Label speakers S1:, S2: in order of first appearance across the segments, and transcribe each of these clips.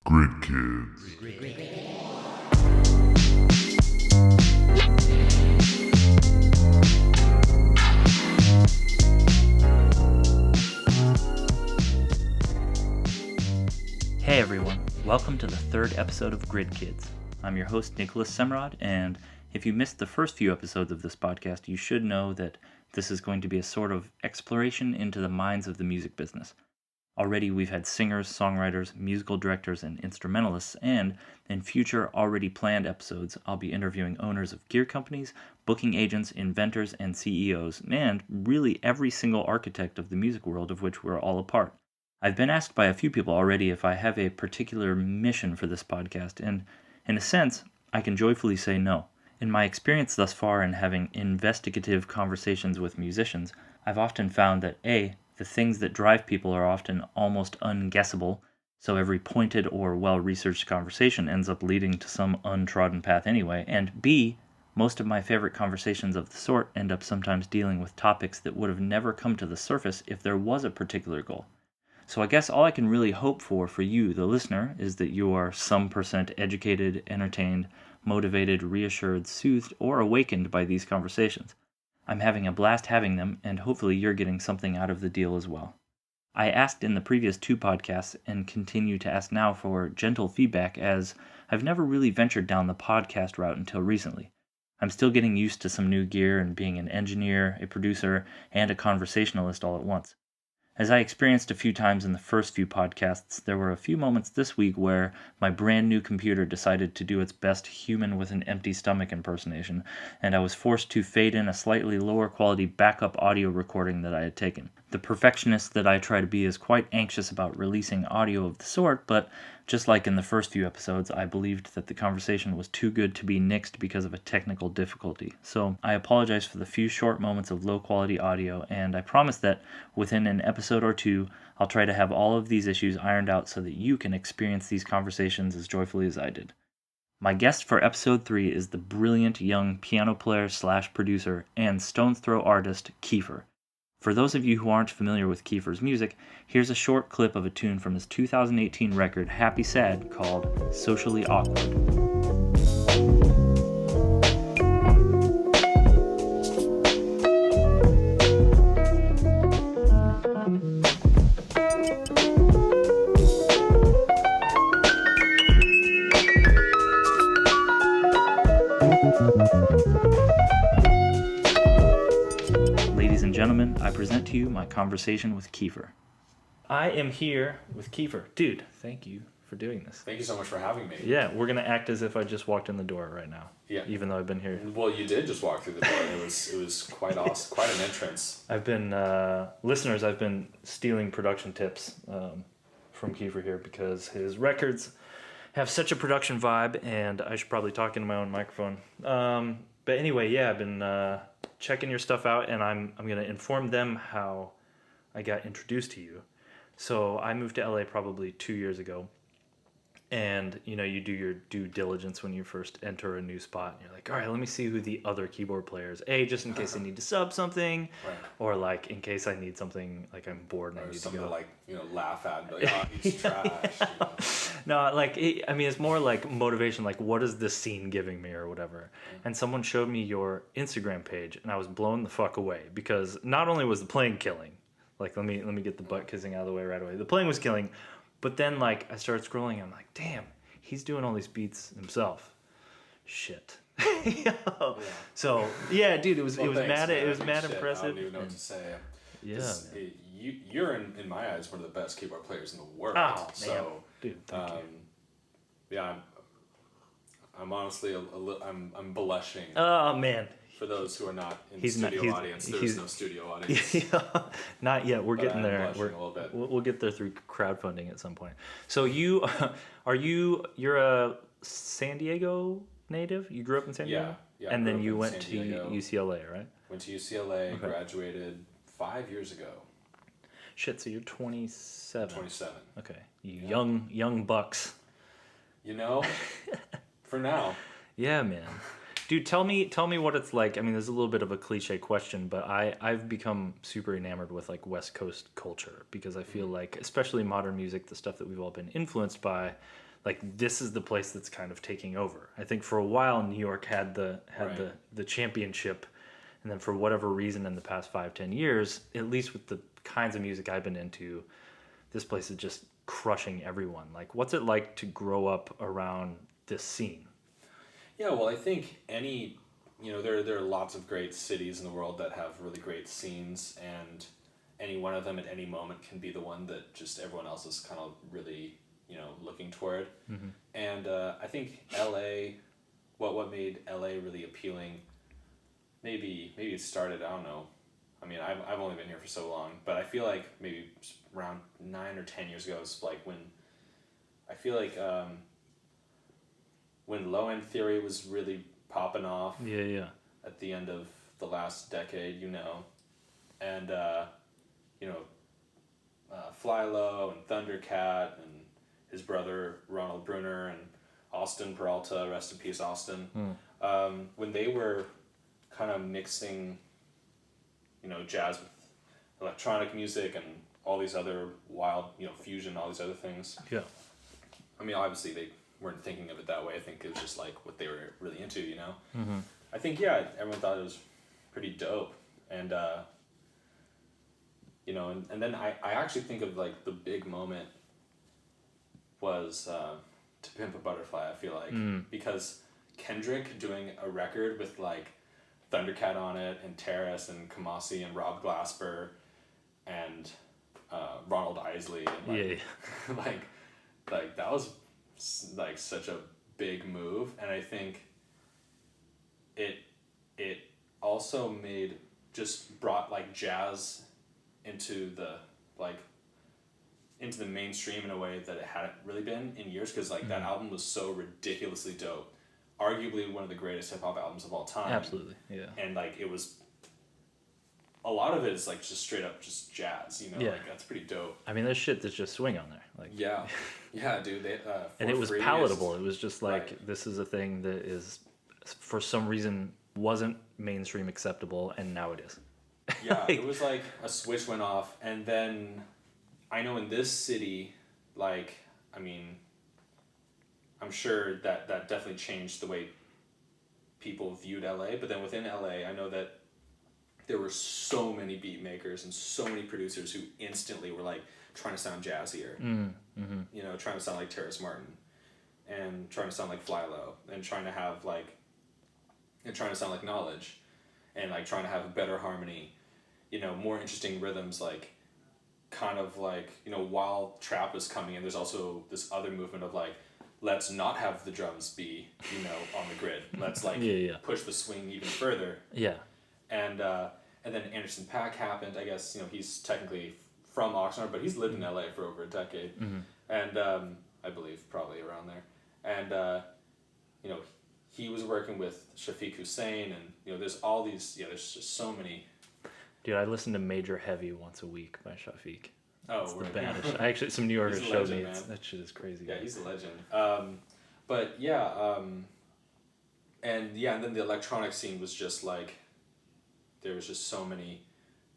S1: Grid Kids.
S2: Hey everyone, welcome to the third episode of Grid Kids. I'm your host Nicholas Semrad, and if you missed the first few episodes of this podcast, you should know that this is going to be a sort of exploration into the minds of the music business. Already we've had singers, songwriters, musical directors, and instrumentalists, and in future already planned episodes, I'll be interviewing owners of gear companies, booking agents, inventors, and CEOs, and really every single architect of the music world of which we're all a part. I've been asked by a few people already if I have a particular mission for this podcast, and in a sense, I can joyfully say no. In my experience thus far in having investigative conversations with musicians, I've often found that A, the things that drive people are often almost unguessable, so every pointed or well-researched conversation ends up leading to some untrodden path anyway, and B, most of my favorite conversations of the sort end up sometimes dealing with topics that would have never come to the surface if there was a particular goal. So I guess all I can really hope for you, the listener, is that you are some percent educated, entertained, motivated, reassured, soothed, or awakened by these conversations. I'm having a blast having them, and hopefully you're getting something out of the deal as well. I asked in the previous two podcasts, and continue to ask now for gentle feedback, as I've never really ventured down the podcast route until recently. I'm still getting used to some new gear and being an engineer, a producer, and a conversationalist all at once. As I experienced a few times in the first few podcasts, there were a few moments this week where my brand new computer decided to do its best human with an empty stomach impersonation, and I was forced to fade in a slightly lower quality backup audio recording that I had taken. The perfectionist that I try to be is quite anxious about releasing audio of the sort, but just like in the first few episodes, I believed that the conversation was too good to be nixed because of a technical difficulty. So I apologize for the few short moments of low quality audio, and I promise that within an episode or two, I'll try to have all of these issues ironed out so that you can experience these conversations as joyfully as I did. My guest for episode 3 is the brilliant young piano player / producer and stone's throw artist Kiefer. For those of you who aren't familiar with Kiefer's music, here's a short clip of a tune from his 2018 record Happy Sad called Socially Awkward. Ladies and gentlemen, I present to you my conversation with Kiefer. I am here with Kiefer. Dude, thank you for doing this.
S3: Thank you so much for having me.
S2: Yeah, we're going to act as if I just walked in the door right now.
S3: Yeah.
S2: Even though I've been here.
S3: Well, you did just walk through the door. It was quite awesome, quite an entrance.
S2: I've been, listeners, I've been stealing production tips from Kiefer here because his records have such a production vibe, and I should probably talk into my own microphone. But anyway, yeah, I've been checking your stuff out, and I'm going to inform them how I got introduced to you. So I moved to LA probably 2 years ago, and you do your due diligence when you first enter a new spot, and you're like, all right, let me see who the other keyboard players, just in case I need to sub something,
S3: Right.
S2: or like in case I need something, like I'm bored and I
S3: Or
S2: need to
S3: something
S2: go.
S3: to laugh at, like, oh, he's trash.
S2: No, like, it's more like motivation, like, what is this scene giving me or whatever. And someone showed me your Instagram page, and I was blown the fuck away, because not only was the playing killing, like, let me get the butt kissing out of the way right away. The playing was killing, but then, like, I started scrolling, and I'm like, damn, he's doing all these beats himself. Shit.
S3: Yeah.
S2: So, yeah, dude, it was
S3: Well, thanks,
S2: mad
S3: Shit,
S2: impressive.
S3: I don't even know what to say.
S2: Yeah.
S3: You're in my eyes one of the best keyboard players in the world.
S2: Oh, man.
S3: So,
S2: Dude, thank you.
S3: yeah, I'm honestly I'm blushing.
S2: Oh, man.
S3: For those who are not in
S2: He's not-
S3: studio audience, there's no studio audience.
S2: Yeah, not yet. We're
S3: But
S2: getting
S3: I am
S2: there.
S3: blushing a little bit.
S2: We'll get there through crowdfunding at some point. So you're a San Diego native? You grew up in San Diego?
S3: Yeah,
S2: And
S3: I
S2: then
S3: grew
S2: you
S3: up in
S2: went
S3: San
S2: to
S3: Diego.
S2: UCLA, right?
S3: Went to UCLA,
S2: Okay.
S3: graduated 5 years ago.
S2: Shit, so you're 27.
S3: 27.
S2: Okay. Young bucks.
S3: For now.
S2: Yeah, man. Dude, tell me what it's like. I mean, there's a little bit of a cliche question, but I've become super enamored with like West Coast culture, because I feel like, especially modern music, the stuff that we've all been influenced by, like this is the place that's kind of taking over. I think for a while New York had
S3: Right.
S2: the championship, and then for whatever reason in the past 5-10 years, at least with the kinds of music I've been into, this place is just crushing everyone. Like, what's it like to grow up around this scene?
S3: Yeah, well, I think there are lots of great cities in the world that have really great scenes, and any one of them at any moment can be the one that just everyone else is kind of really, looking toward.
S2: Mm-hmm.
S3: And I think LA, what made LA really appealing, maybe it started, I don't know. I mean, I've only been here for so long, but I feel like maybe around 9 or 10 years ago, it's like when I feel like when Low End Theory was really popping off
S2: Yeah.
S3: at the end of the last decade, and Fly Low and Thundercat and his brother Ronald Bruner and Austin Peralta, rest in peace, Austin. When they were kind of mixing, jazz with electronic music and all these other wild, fusion, all these other things.
S2: Yeah.
S3: I mean, obviously they weren't thinking of it that way. I think it was just like what they were really into,
S2: Mm-hmm.
S3: I think, everyone thought it was pretty dope. And, and then I actually think of like the big moment was To Pimp a Butterfly, I feel like. Because Kendrick doing a record with like Thundercat on it and Terrace and Kamasi and Rob Glasper and Ronald Isley and like that was like such a big move, and I think it also brought like jazz into the mainstream in a way that it hadn't really been in years, because like that album was so ridiculously dope, arguably one of the greatest hip hop albums of all time.
S2: Absolutely, yeah.
S3: And like it was, a lot of it is like just straight up just jazz, like that's pretty dope.
S2: I mean, there's shit that's just swing on there, like
S3: dude. They
S2: and it was palatable. It was just like
S3: Right.
S2: This is a thing that is, for some reason, wasn't mainstream acceptable, and now it is.
S3: Yeah, it was like a switch went off, and then I know in this city, like, I mean, I'm sure that definitely changed the way people viewed LA, but then within LA, I know that there were so many beat makers and so many producers who instantly were like trying to sound jazzier, trying to sound like Terrace Martin, and trying to sound like Fly Low, and trying to sound like Knowledge, and like trying to have a better harmony, more interesting rhythms, like kind of like, while trap was coming in, there's also this other movement of like, let's not have the drums be, on the grid. Let's like push the swing even further.
S2: Yeah.
S3: And then Anderson .Paak happened. I guess, he's technically from Oxnard, but he's lived in LA for over a decade. And I believe probably around there. And, he was working with Shafiq Hussein, and, there's all these, there's just so many.
S2: Dude, I listen to Major Heavy once a week by Shafiq.
S3: Oh,
S2: it's the baddest. Actually, some New Yorkers showed me. That shit is crazy.
S3: Yeah, he's a legend. But yeah, and then the electronic scene was just like, there was just so many.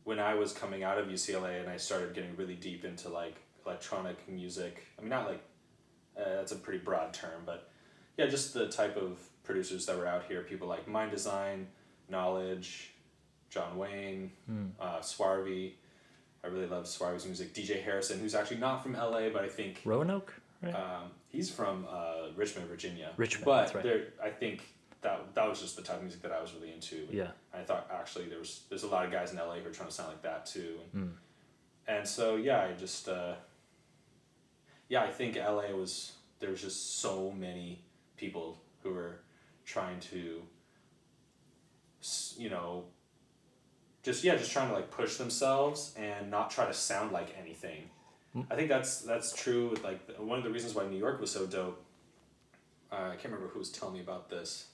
S3: When I was coming out of UCLA and I started getting really deep into like electronic music, I mean, not like, that's a pretty broad term, but yeah, just the type of producers that were out here, people like Mind Design, Knowledge, John Wayne, Swarvy. I really love Swarvy's music. DJ Harrison, who's actually not from LA, but I think
S2: Roanoke, right?
S3: He's from Richmond, Virginia.
S2: Richmond,
S3: but
S2: that's right.
S3: I think that was just the type of music that I was really into.
S2: Yeah.
S3: I thought actually there's a lot of guys in LA who are trying to sound like that too. And so I just I think LA there was just so many people who were trying to just trying to like push themselves and not try to sound like anything. I think that's true with like one of the reasons why New York was so dope. I can't remember who was telling me about this,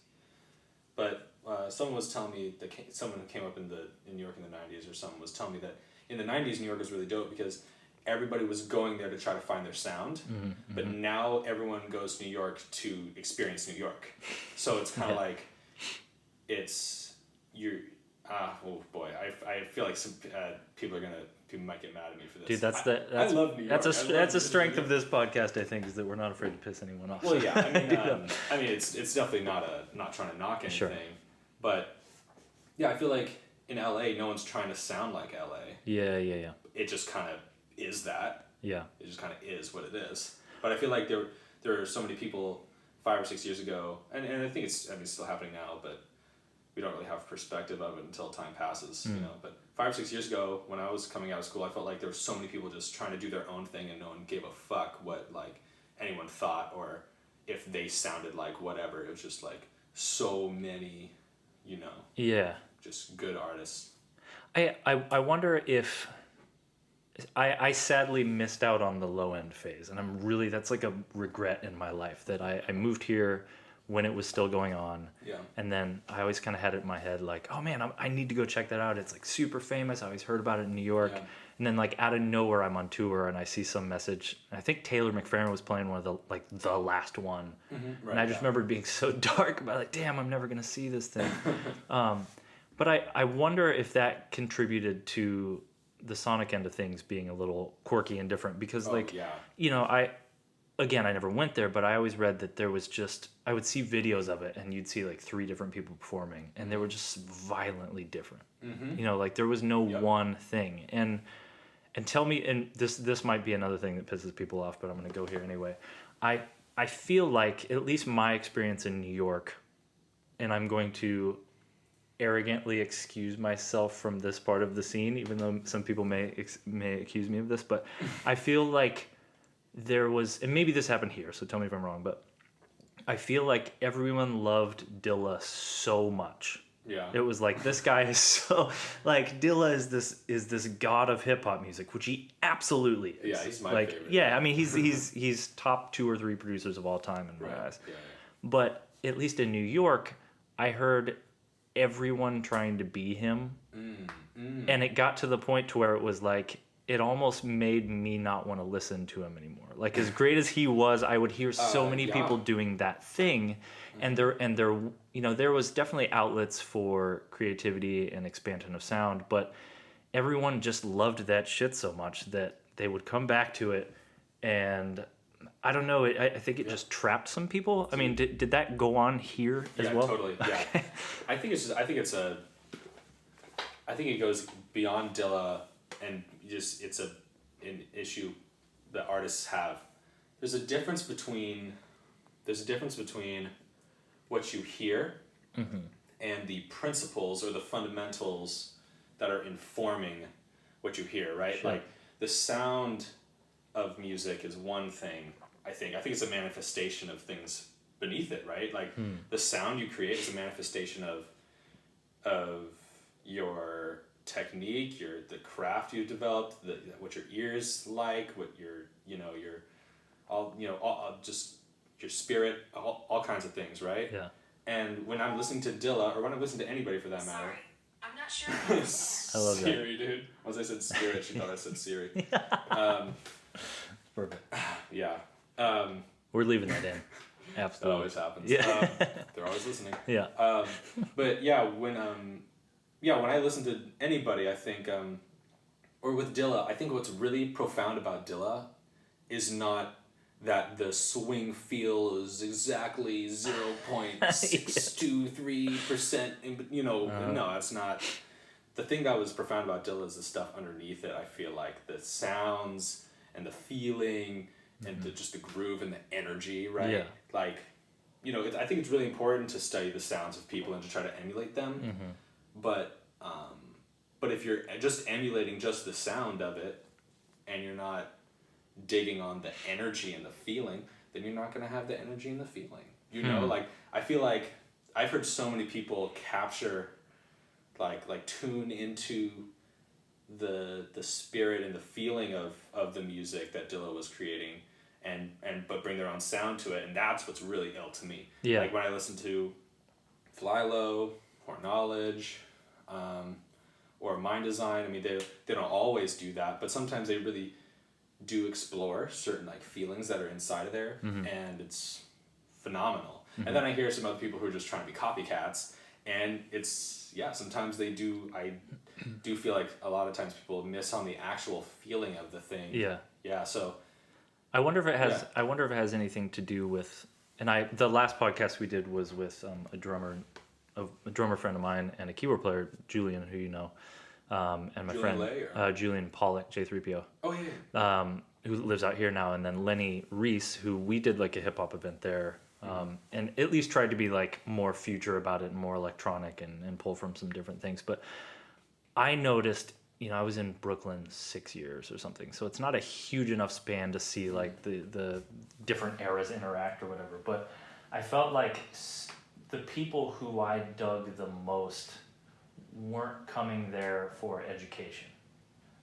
S3: but someone was telling me someone who came up in New York in the 90s, or someone was telling me that in the 90s New York was really dope because everybody was going there to try to find their sound, but now everyone goes to New York to experience New York. So it's kind of like oh boy, I feel like some people are gonna people might get mad at me for this.
S2: Dude,
S3: I love New York.
S2: That's a strength of this podcast, I think, is that we're not afraid to piss anyone off.
S3: Well, yeah, I mean, it's definitely not trying to knock anything,
S2: Sure.
S3: but yeah, I feel like in LA, no one's trying to sound like LA.
S2: Yeah.
S3: It just kind of is that.
S2: Yeah.
S3: It just kind of is what it is. But I feel like there are so many people 5 or 6 years ago, and I think it's still happening now, but we don't really have perspective of it until time passes, you know. But 5 or 6 years ago, when I was coming out of school, I felt like there were so many people just trying to do their own thing, and no one gave a fuck what like anyone thought or if they sounded like whatever. It was just like so many, you know.
S2: Yeah.
S3: Just good artists.
S2: I wonder if I sadly missed out on the low end phase, and that's like a regret in my life that I moved here when it was still going on.
S3: Yeah.
S2: And then I always kind of had it in my head like, oh man, I need to go check that out. It's like super famous. I always heard about it in New York.
S3: Yeah.
S2: And then like out of nowhere, I'm on tour and I see some message. I think Taylor McFerrin was playing one of the last one.
S3: Mm-hmm. Right,
S2: and I just remember being so dark about like, damn, I'm never going to see this thing. But I wonder if that contributed to the sonic end of things being a little quirky and different because you know, I never went there, but I always read that there was I would see videos of it and you'd see like 3 different people performing and they were just violently different.
S3: Mm-hmm.
S2: You know, like there was no one thing. And tell me, and this might be another thing that pisses people off, but I'm going to go here anyway. I feel like, at least my experience in New York, and I'm going to arrogantly excuse myself from this part of the scene, even though some people may accuse me of this, but I feel like there was, and maybe this happened here, so tell me if I'm wrong, but I feel like everyone loved Dilla so much.
S3: Yeah.
S2: It was like, this guy is so, like, Dilla is this god of hip hop music, which he absolutely is.
S3: Yeah, he's my favorite.
S2: Yeah, I mean, he's top 2 or 3 producers of all time in my eyes.
S3: Yeah.
S2: But at least in New York, I heard everyone trying to be him, and it got to the point to where it was like, it almost made me not want to listen to him anymore. Like, as great as he was, I would hear so many people doing that thing, and there you know, there was definitely outlets for creativity and expansion of sound, but everyone just loved that shit so much that they would come back to it, and I don't know, I think it just trapped some people. I mean, did that go on here as well?
S3: Yeah, totally. Yeah.
S2: Okay.
S3: I think it goes beyond Dilla, and just it's an issue that artists have. There's a difference between what you hear and the principles or the fundamentals that are informing what you hear, right?
S2: Sure.
S3: Like, the sound of music is one thing, I think it's a manifestation of things beneath it, right? Like, the sound you create is a manifestation of your technique, the craft you developed, what your ears like, what just your spirit, all kinds of things, right?
S2: Yeah.
S3: And when I'm listening to Dilla, or when I'm listening to anybody for that matter.
S1: Sorry, I'm not sure.
S2: I love that.
S3: Siri, dude. Once I said spirit, she thought I said Siri.
S2: Perfect.
S3: Yeah.
S2: We're leaving that in.
S3: That
S2: Absolutely.
S3: always happens.
S2: Yeah.
S3: They're always listening.
S2: Yeah.
S3: But yeah, when I listen to anybody, I think, or with Dilla, I think what's really profound about Dilla is not that the swing feel is exactly 0.623%. No, it's not. The thing that was profound about Dilla is the stuff underneath it. I feel like the sounds and the feeling and just the groove and the energy, right?
S2: Yeah.
S3: Like, I think it's really important to study the sounds of people and to try to emulate them. But if you're just emulating just the sound of it and you're not digging on the energy and the feeling, then you're not going to have the energy and the feeling. Like, I feel like I've heard so many people capture, like tune into the spirit and the feeling of the music that Dilla was creating, but bring their own sound to it, and that's what's really ill to me.
S2: Yeah.
S3: Like, when I listen to Fly Low or Knowledge, or Mind Design, I mean, they don't always do that, but sometimes they really do explore certain like feelings that are inside of there, and it's phenomenal. And then I hear some other people who are just trying to be copycats, and it's, sometimes they do, I do feel like a lot of times people miss on the actual feeling of the thing. Yeah, so.
S2: I wonder if it has anything to do with, the last podcast we did was with a drummer friend of mine and a keyboard player, Julian, who you know, and my friend Julian Pollock, J3PO.
S3: Oh yeah.
S2: Who lives out here now, and then Lenny Reese, who we did like a hip hop event there, and at least tried to be like more future about it and more electronic and pull from some different things. But I noticed, I was in Brooklyn 6 years or something, so it's not a huge enough span to see like the different eras interact or whatever. But I felt like the people who I dug the most weren't coming there for education.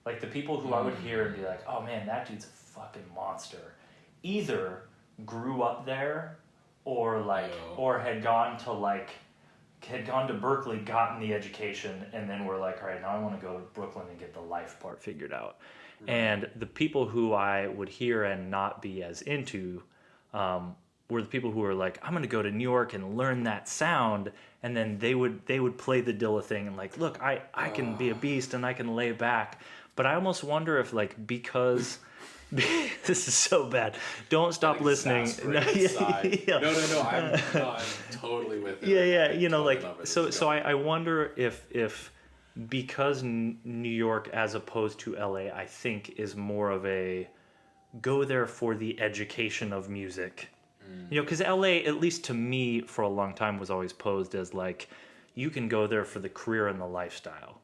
S2: Like the people who I would hear and be like, oh man, that dude's a fucking monster, either grew up there or had gone to Berkeley, gotten the education, and then were like, all right, now I want to go to Brooklyn and get the life part figured out. Right. And the people who I would hear and not be as into were the people who were like, I'm going to go to New York and learn that sound. And then they would play the Dilla thing and like, look, I can be a beast and I can lay back. But I almost wonder if like, because this is so bad. Don't stop listening.
S3: No, I'm totally with it.
S2: Yeah. Totally I wonder if because New York as opposed to LA, I think is more of a go there for the education of music. Because LA, at least to me, for a long time was always posed as like, you can go there for the career and the lifestyle.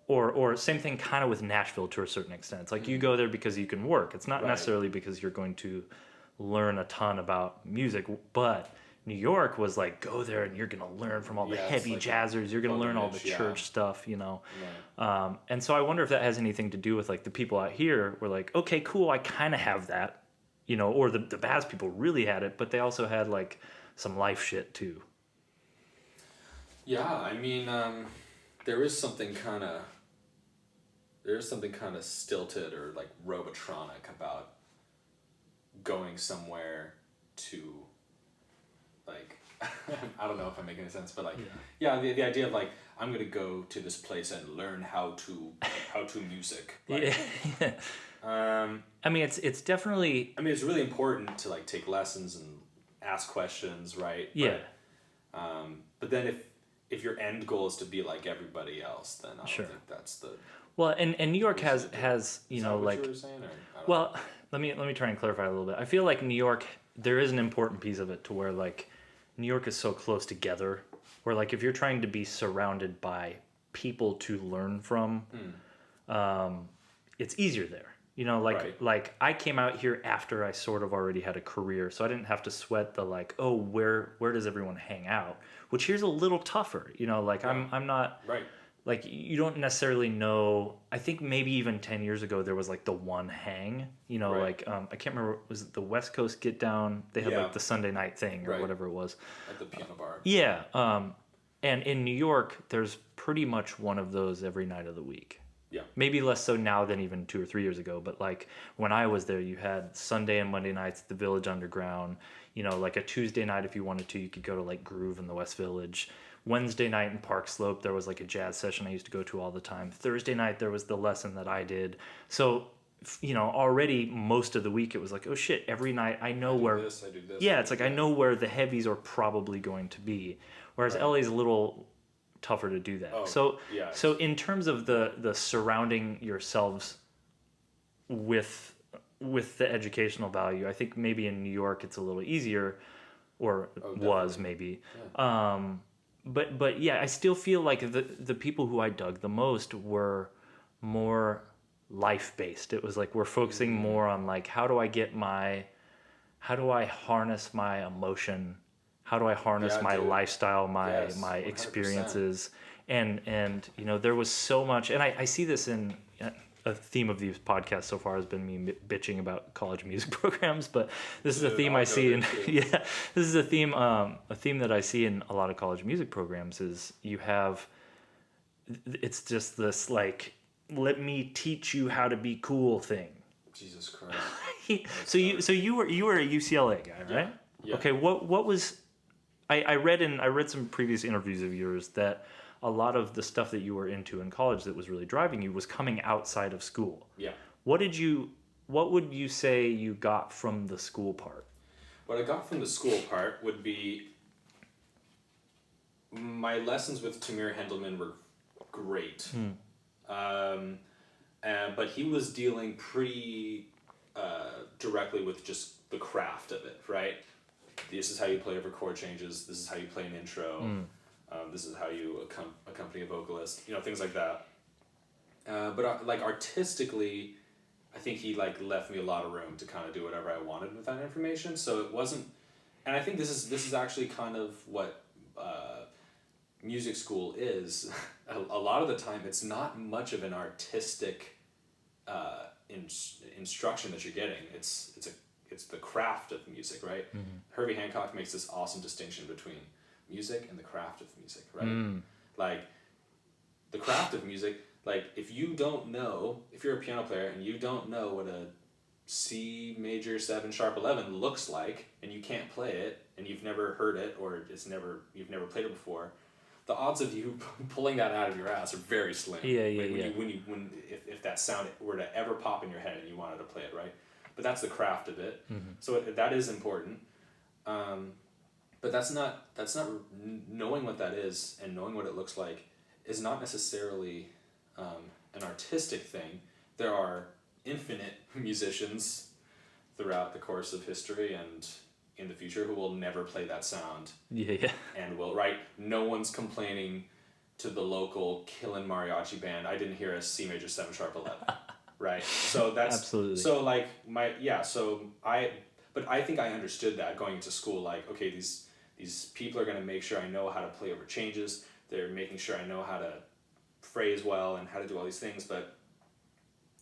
S2: Or same thing kind of with Nashville to a certain extent. It's like you go there because you can work. It's not necessarily because you're going to learn a ton about music. But New York was like, go there and you're going to learn from all the heavy jazzers. You're going to learn all the church stuff, Right. And so I wonder if that has anything to do with like the people out here were like, okay, cool, I kind of have that. Or the Baz people really had it, but they also had like some life shit too.
S3: Yeah, I mean, there is something kind of stilted or like robotronic about going somewhere to like I don't know if I'm making any sense, but like the idea of like I'm gonna go to this place and learn how to music. Like,
S2: I mean, it's definitely.
S3: I mean, it's really important to like take lessons and ask questions, right?
S2: Yeah.
S3: But then if your end goal is to be like everybody else, then I don't think that's the.
S2: Well, and New York has
S3: is that what you were saying,
S2: let me try and clarify a little bit. I feel like New York, there is an important piece of it to where like New York is so close together, where like if you're trying to be surrounded by people to learn from, it's easier there. Like I came out here after I sort of already had a career, so I didn't have to sweat the like, oh, where does everyone hang out? Which here's a little tougher, I'm not like you don't necessarily know. I think maybe even 10 years ago there was like the one hang, like I can't remember, was it the West Coast Get Down? They had like the Sunday night thing or whatever it was
S3: at the piano bar.
S2: Yeah, and in New York there's pretty much one of those every night of the week.
S3: Yeah.
S2: Maybe less so now than even 2 or 3 years ago, but like when I was there, you had Sunday and Monday nights at the Village Underground. Like a Tuesday night, if you wanted to, you could go to like Groove in the West Village. Wednesday night in Park Slope, there was like a jazz session I used to go to all the time. Thursday night, there was the lesson that I did. So, already most of the week it was like, oh shit, every night I know where.
S3: I do this.
S2: Yeah, it's like I know where the heavies are probably going to be, whereas LA's a little tougher to do that. So in terms of the surrounding yourselves with the educational value, I think maybe in New York it's a little easier, or was maybe. Yeah. But yeah, I still feel like the people who I dug the most were more life based. It was like we're focusing more on like how do I harness my emotion. How do I harness my lifestyle, my experiences, and there was so much, and I see this in a theme of these podcasts so far has been me bitching about college music programs, but this is a theme I see in this is a theme that I see in a lot of college music programs is it's just this like let me teach you how to be cool thing.
S3: Jesus Christ.
S2: So you were a UCLA guy, right?
S3: Yeah.
S2: Okay, what was I read some previous interviews of yours that a lot of the stuff that you were into in college that was really driving you was coming outside of school.
S3: Yeah.
S2: What would you say you got from the school part?
S3: What I got from the school part would be my lessons with Tamir Hendelman were great. But he was dealing pretty directly with just the craft of it, right? This is how you play over chord changes. This is how you play an intro. This is how you accompany a vocalist. Things like that. But like artistically, I think he like left me a lot of room to kind of do whatever I wanted with that information. So it wasn't, and I think this is actually kind of what music school is. A lot of the time, it's not much of an artistic instruction that you're getting. It's the craft of music, right? Herbie Hancock makes this awesome distinction between music and the craft of music, right? Like the craft of music. Like, if you're a piano player and you don't know what a C major 7 sharp 11 looks like, and you can't play it, and you've never heard it, or you've never played it before, the odds of you pulling that out of your ass are very slim. If that sound were to ever pop in your head and you wanted to play it, right? But that's the craft of it. So that is important. But that's not knowing what that is and knowing what it looks like is not necessarily an artistic thing. There are infinite musicians throughout the course of history and in the future who will never play that sound. And right? No one's complaining to the local Killin' Mariachi band, I didn't hear a C major 7 sharp 11. Right? So that's
S2: absolutely.
S3: So like but I think I understood that going into school, like, okay, these people are going to make sure I know how to play over changes. They're making sure I know how to phrase well and how to do all these things, but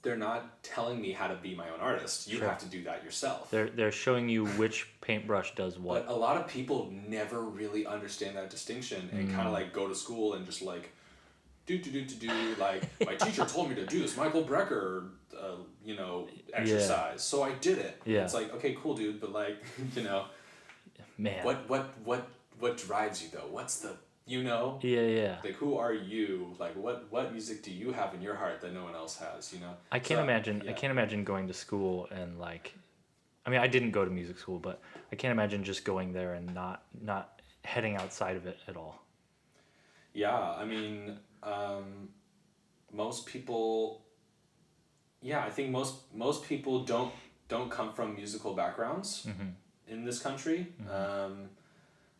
S3: they're not telling me how to be my own artist. You have to do that yourself.
S2: They're showing you which paintbrush does what.
S3: But a lot of people never really understand that distinction and kind of like go to school and just like do like my teacher told me to do this Michael Brecker exercise, so I did it. It's like, okay, cool, dude, but like
S2: man,
S3: what drives you though? What's the like, who are you? Like, what music do you have in your heart that no one else has?
S2: I can't imagine going to school and like, I mean, I didn't go to music school, but I can't imagine just going there and not heading outside of it at all.
S3: Yeah, I mean, most people. Yeah, I think most people don't come from musical backgrounds in this country.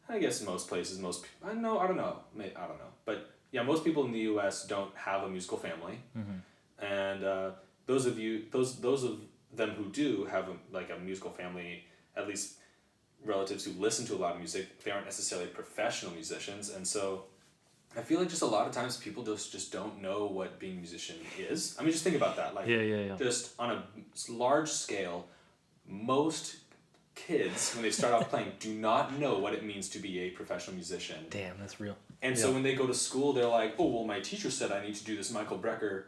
S3: I guess most places, I don't know, but yeah, most people in the U.S. don't have a musical family, and those of them who do have a musical family, at least relatives who listen to a lot of music, they aren't necessarily professional musicians, and so I feel like just a lot of times people just don't know what being a musician is. I mean, just think about that, like just on a large scale, most kids, when they start off playing, do not know what it means to be a professional musician.
S2: Damn, that's real.
S3: And so when they go to school, they're like, oh, well, my teacher said I need to do this Michael Brecker,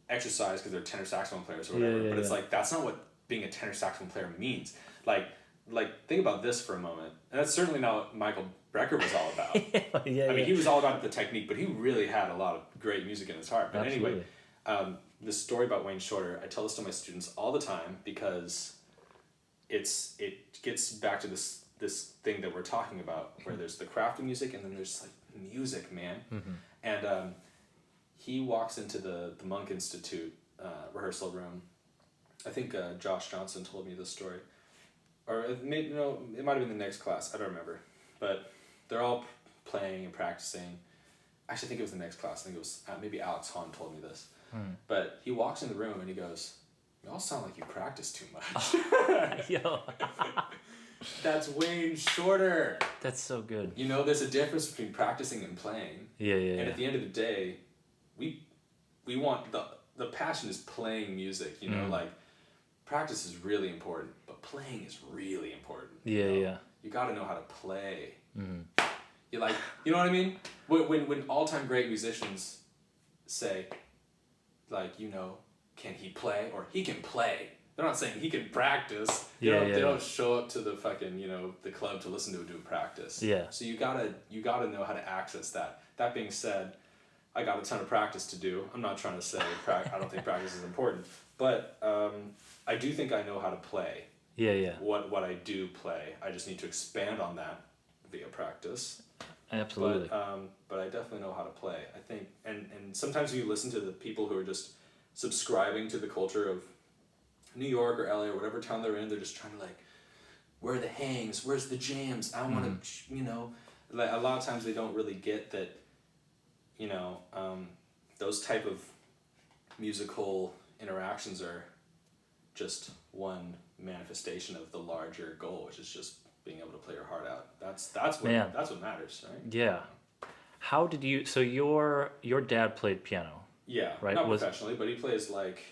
S3: exercise because they're tenor saxophone players or whatever. But it's like, that's not what being a tenor saxophone player means. Like think about this for a moment. And that's certainly not what Michael Brecker was all about. I mean, he was all about the technique, but he really had a lot of great music in his heart. But anyway, this story about Wayne Shorter, I tell this to my students all the time because it gets back to this thing that we're talking about, where there's the craft of music and then there's like music, man. And he walks into the Monk Institute rehearsal room. I think Josh Johnson told me this story, or it might have been the next class. I don't remember, but they're all playing and practicing. Actually, I think it was the next class. I think it was maybe Alex Hahn told me this. But he walks in the room and he goes, "You all sound like you practice too much."
S2: Yo.
S3: That's Wayne Shorter.
S2: That's so good.
S3: There's a difference between practicing and playing. And at the end of the day, we want the passion is playing music. Like practice is really important, but playing is really important. You got to know how to play. You know what I mean? When all-time great musicians say, like, can he play? Or he can play. they're not saying he can practice. They don't show up to the fucking, the club to listen to him do practice.
S2: Yeah.
S3: So you gotta know how to access that. That being said, I got a ton of practice to do. I'm not trying to say I don't think practice is important, but I do think I know how to play.
S2: Yeah.
S3: What I do play, I just need to expand on that via practice.
S2: Absolutely.
S3: But I definitely know how to play. I think, and sometimes you listen to the people who are just subscribing to the culture of New York or LA or whatever town they're in. They're just trying to like, where are the hangs? Where's the jams? I want to, like a lot of times they don't really get that, those type of musical interactions are just one manifestation of the larger goal, which is just being able to play your heart out. That's what matters, right?
S2: Yeah. How did you? So your dad played piano.
S3: Yeah,
S2: right.
S3: Not professionally, but he plays like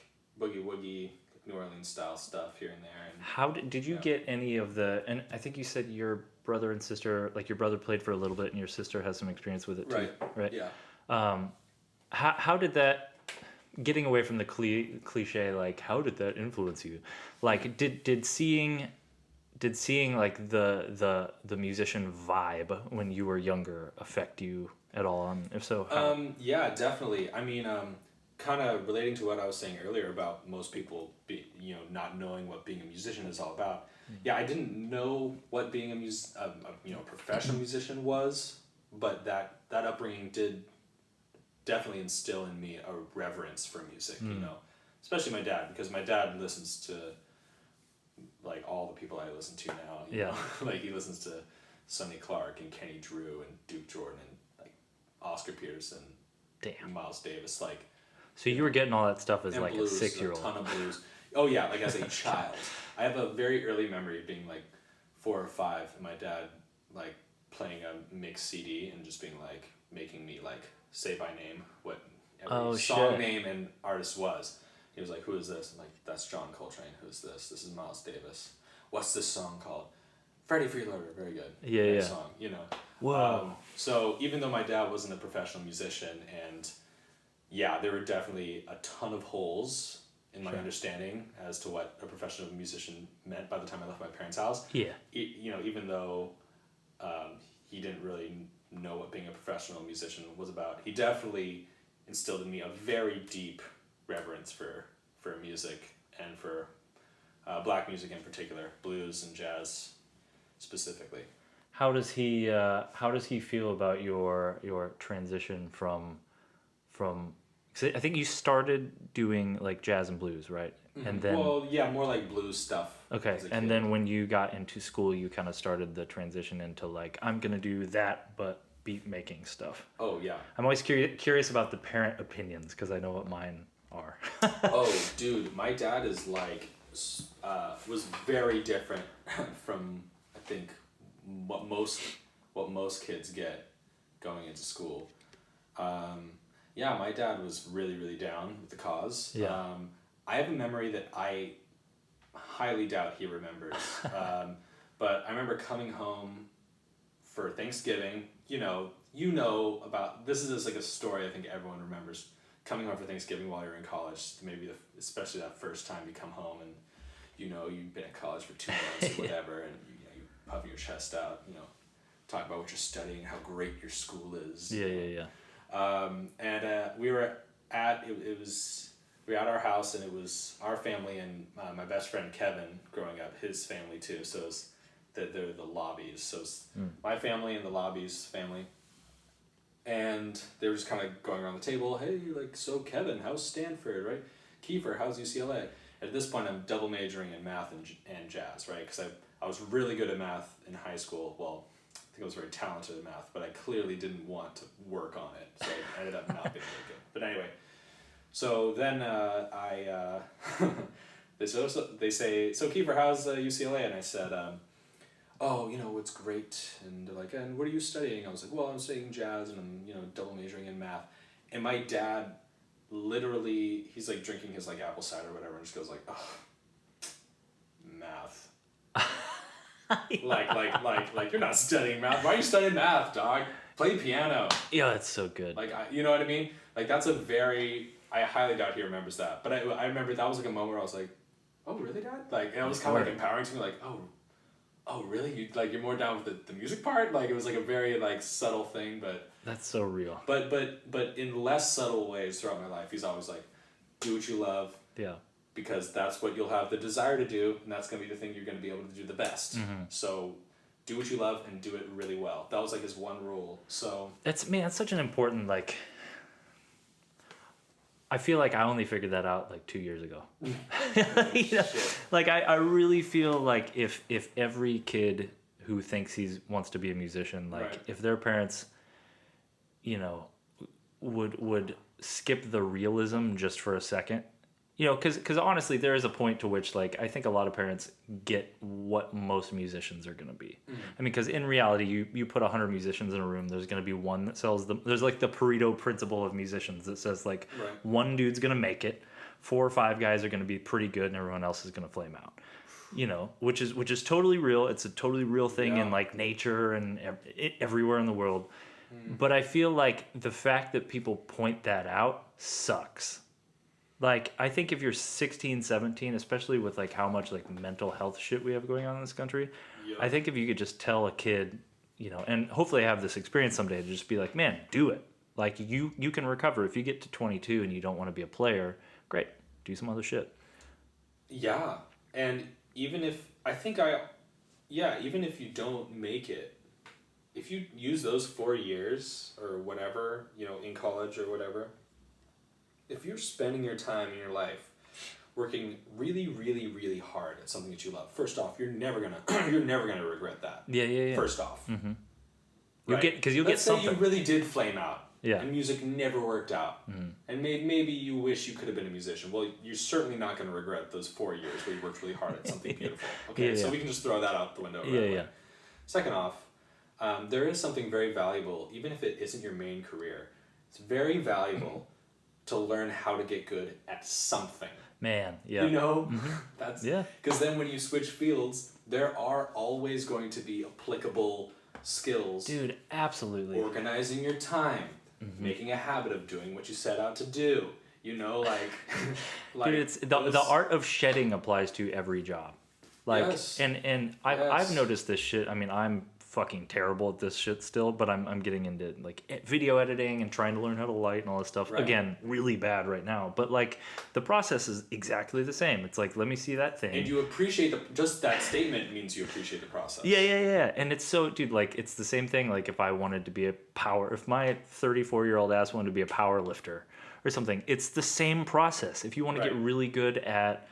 S3: boogie woogie, New Orleans style stuff here and there. And
S2: how did you get any of the? And I think you said your brother and sister, like your brother played for a little bit, and your sister has some experience with it too. Right.
S3: Yeah.
S2: How did that? Getting away from the cliche, like how did that influence you? Like did seeing like the musician vibe when you were younger affect you at all? And if so, how?
S3: Yeah, definitely. I mean, kind of relating to what I was saying earlier about most people not knowing what being a musician is all about. Yeah, I didn't know what being a professional musician was, but that upbringing did definitely instill in me a reverence for music, especially my dad, because my dad listens to like all the people I listen to now. You know? Like he listens to Sonny Clark and Kenny Drew and Duke Jordan and like Oscar Peterson, and Miles Davis. Like,
S2: so you were getting all that stuff as like
S3: blues,
S2: a 6-year-old.
S3: A ton of blues. Oh yeah, like as a child. I have a very early memory of being like 4 or 5, and my dad like playing a mixed CD and just being like making me like say by name what every song name and artist was. He was like, "Who is this?" I'm like, "That's John Coltrane." "Who's this?" "This is Miles Davis." "What's this song called?" "Freddie Freeloader." "Very good."
S2: Yeah.
S3: Song,
S2: Whoa.
S3: So even though my dad wasn't a professional musician, and yeah, there were definitely a ton of holes in my understanding as to what a professional musician meant by the time I left my parents' house.
S2: Yeah.
S3: Even though he didn't really know what being a professional musician was about, he definitely instilled in me a very deep reverence for music and for black music in particular, blues and jazz specifically.
S2: How does he feel about your transition from 'cause I think you started doing like jazz and blues, right?
S3: Mm-hmm.
S2: And then
S3: more like blues stuff.
S2: Okay, and then when you got into school, you kind of started the transition into like, I'm gonna do that, but beat making stuff.
S3: Oh yeah.
S2: I'm always curious about the parent opinions because I know what mine are.
S3: Oh, dude, my dad is like was very different from I think what most kids get going into school. Yeah, my dad was really, really down with the cause.
S2: Yeah.
S3: I have a memory that I highly doubt he remembers. But I remember coming home for Thanksgiving. You know about this is just like a story I think everyone remembers. Coming home for Thanksgiving while you're in college, maybe especially that first time you come home and you've been at college for 2 months or whatever, and you puffing your chest out, talk about what you're studying, how great your school is.
S2: Yeah.
S3: And we were at our house, and it was our family and my best friend Kevin growing up, his family too. So it was they're the Lobbies. So it's my family and the Lobbies family. And they were just kind of going around the table, hey, like, so Kevin, how's Stanford, right? Kiefer, how's UCLA? At this point, I'm double majoring in math and jazz, right? Because I was really good at math in high school. Well, I think I was very talented at math, but I clearly didn't want to work on it. So I ended up not being very good. But anyway, so then they say, so Kiefer, how's UCLA? And I said, oh, it's great. And they're like, and what are you studying? I was like, well, I'm studying jazz and I'm, double majoring in math. And my dad literally, he's like drinking his like apple cider or whatever and just goes like, oh, math. like you're not studying math. Why are you studying math, dog? Play piano.
S2: Yeah, that's so good.
S3: Like, you know what I mean? Like, I highly doubt he remembers that. But I remember that was like a moment where I was like, oh really, Dad? Like, and it was kind of like empowering to me, like, oh really? You're more down with the music part? Like, it was like a very like subtle thing, but
S2: That's so real.
S3: But in less subtle ways throughout my life, he's always like, do what you love.
S2: Yeah.
S3: Because that's what you'll have the desire to do, and that's gonna be the thing you're gonna be able to do the best. So, do what you love and do it really well. That was like his one rule. So
S2: That's such an important, like, I feel like I only figured that out like 2 years ago. You know? Like I really feel like if every kid who thinks he wants to be a musician, like
S3: Right.
S2: if their parents, you know, would skip the realism just for a second, you know, because honestly, there is a point to which, like, I think a lot of parents get what most musicians are going to be. I mean, because in reality, you put 100 musicians in a room, there's going to be one that sells them. There's like the Pareto principle of musicians that says like
S3: Right.
S2: one dude's going to make it, 4 or 5 guys are going to be pretty good, and everyone else is going to flame out. You know, which is totally real. It's a totally real thing in like nature and everywhere in the world. But I feel like the fact that people point that out sucks. Like, I think if you're 16, 17, especially with like how much like mental health shit we have going on in this country, I think if you could just tell a kid, you know, and hopefully I have this experience someday, to just be like, man, do it. Like, you can recover. If you get to 22 and you don't want to be a player, great, do some other shit.
S3: Yeah, and even if even if you don't make it, if you use those 4 years or whatever, you know, in college or whatever, if you're spending your time in your life working really, really, really hard at something that you love, first off, you're never gonna regret that.
S2: Yeah.
S3: First off,
S2: You'll get
S3: Let's say
S2: something.
S3: you really did flame out.
S2: Yeah.
S3: And music never worked out. And maybe you wish you could have been a musician. Well, you're certainly not going to regret those 4 years where you worked really hard at something beautiful. Okay, so we can just throw that out the window.
S2: Yeah.
S3: Second off, there is something very valuable, even if it isn't your main career. It's very valuable to learn how to get good at something.
S2: Man, yeah.
S3: You know? That's because then when you switch fields, there are always going to be applicable skills.
S2: Dude, absolutely.
S3: Organizing your time, making a habit of doing what you set out to do. You know, like
S2: Dude, it's the art of shedding applies to every job. Like,
S3: yes.
S2: and I've noticed this shit. I mean, I'm fucking terrible at this shit still, but I'm getting into like video editing and trying to learn how to light and all this stuff.
S3: Right.
S2: Again, really bad right now, but like the process is exactly the same. It's like, let me see that thing.
S3: And you appreciate just that statement means you appreciate the process.
S2: Yeah. And it's so, dude, like, it's the same thing. Like, if I wanted to be if my 34-year-old ass wanted to be a power lifter or something, it's the same process. If you want to get really good at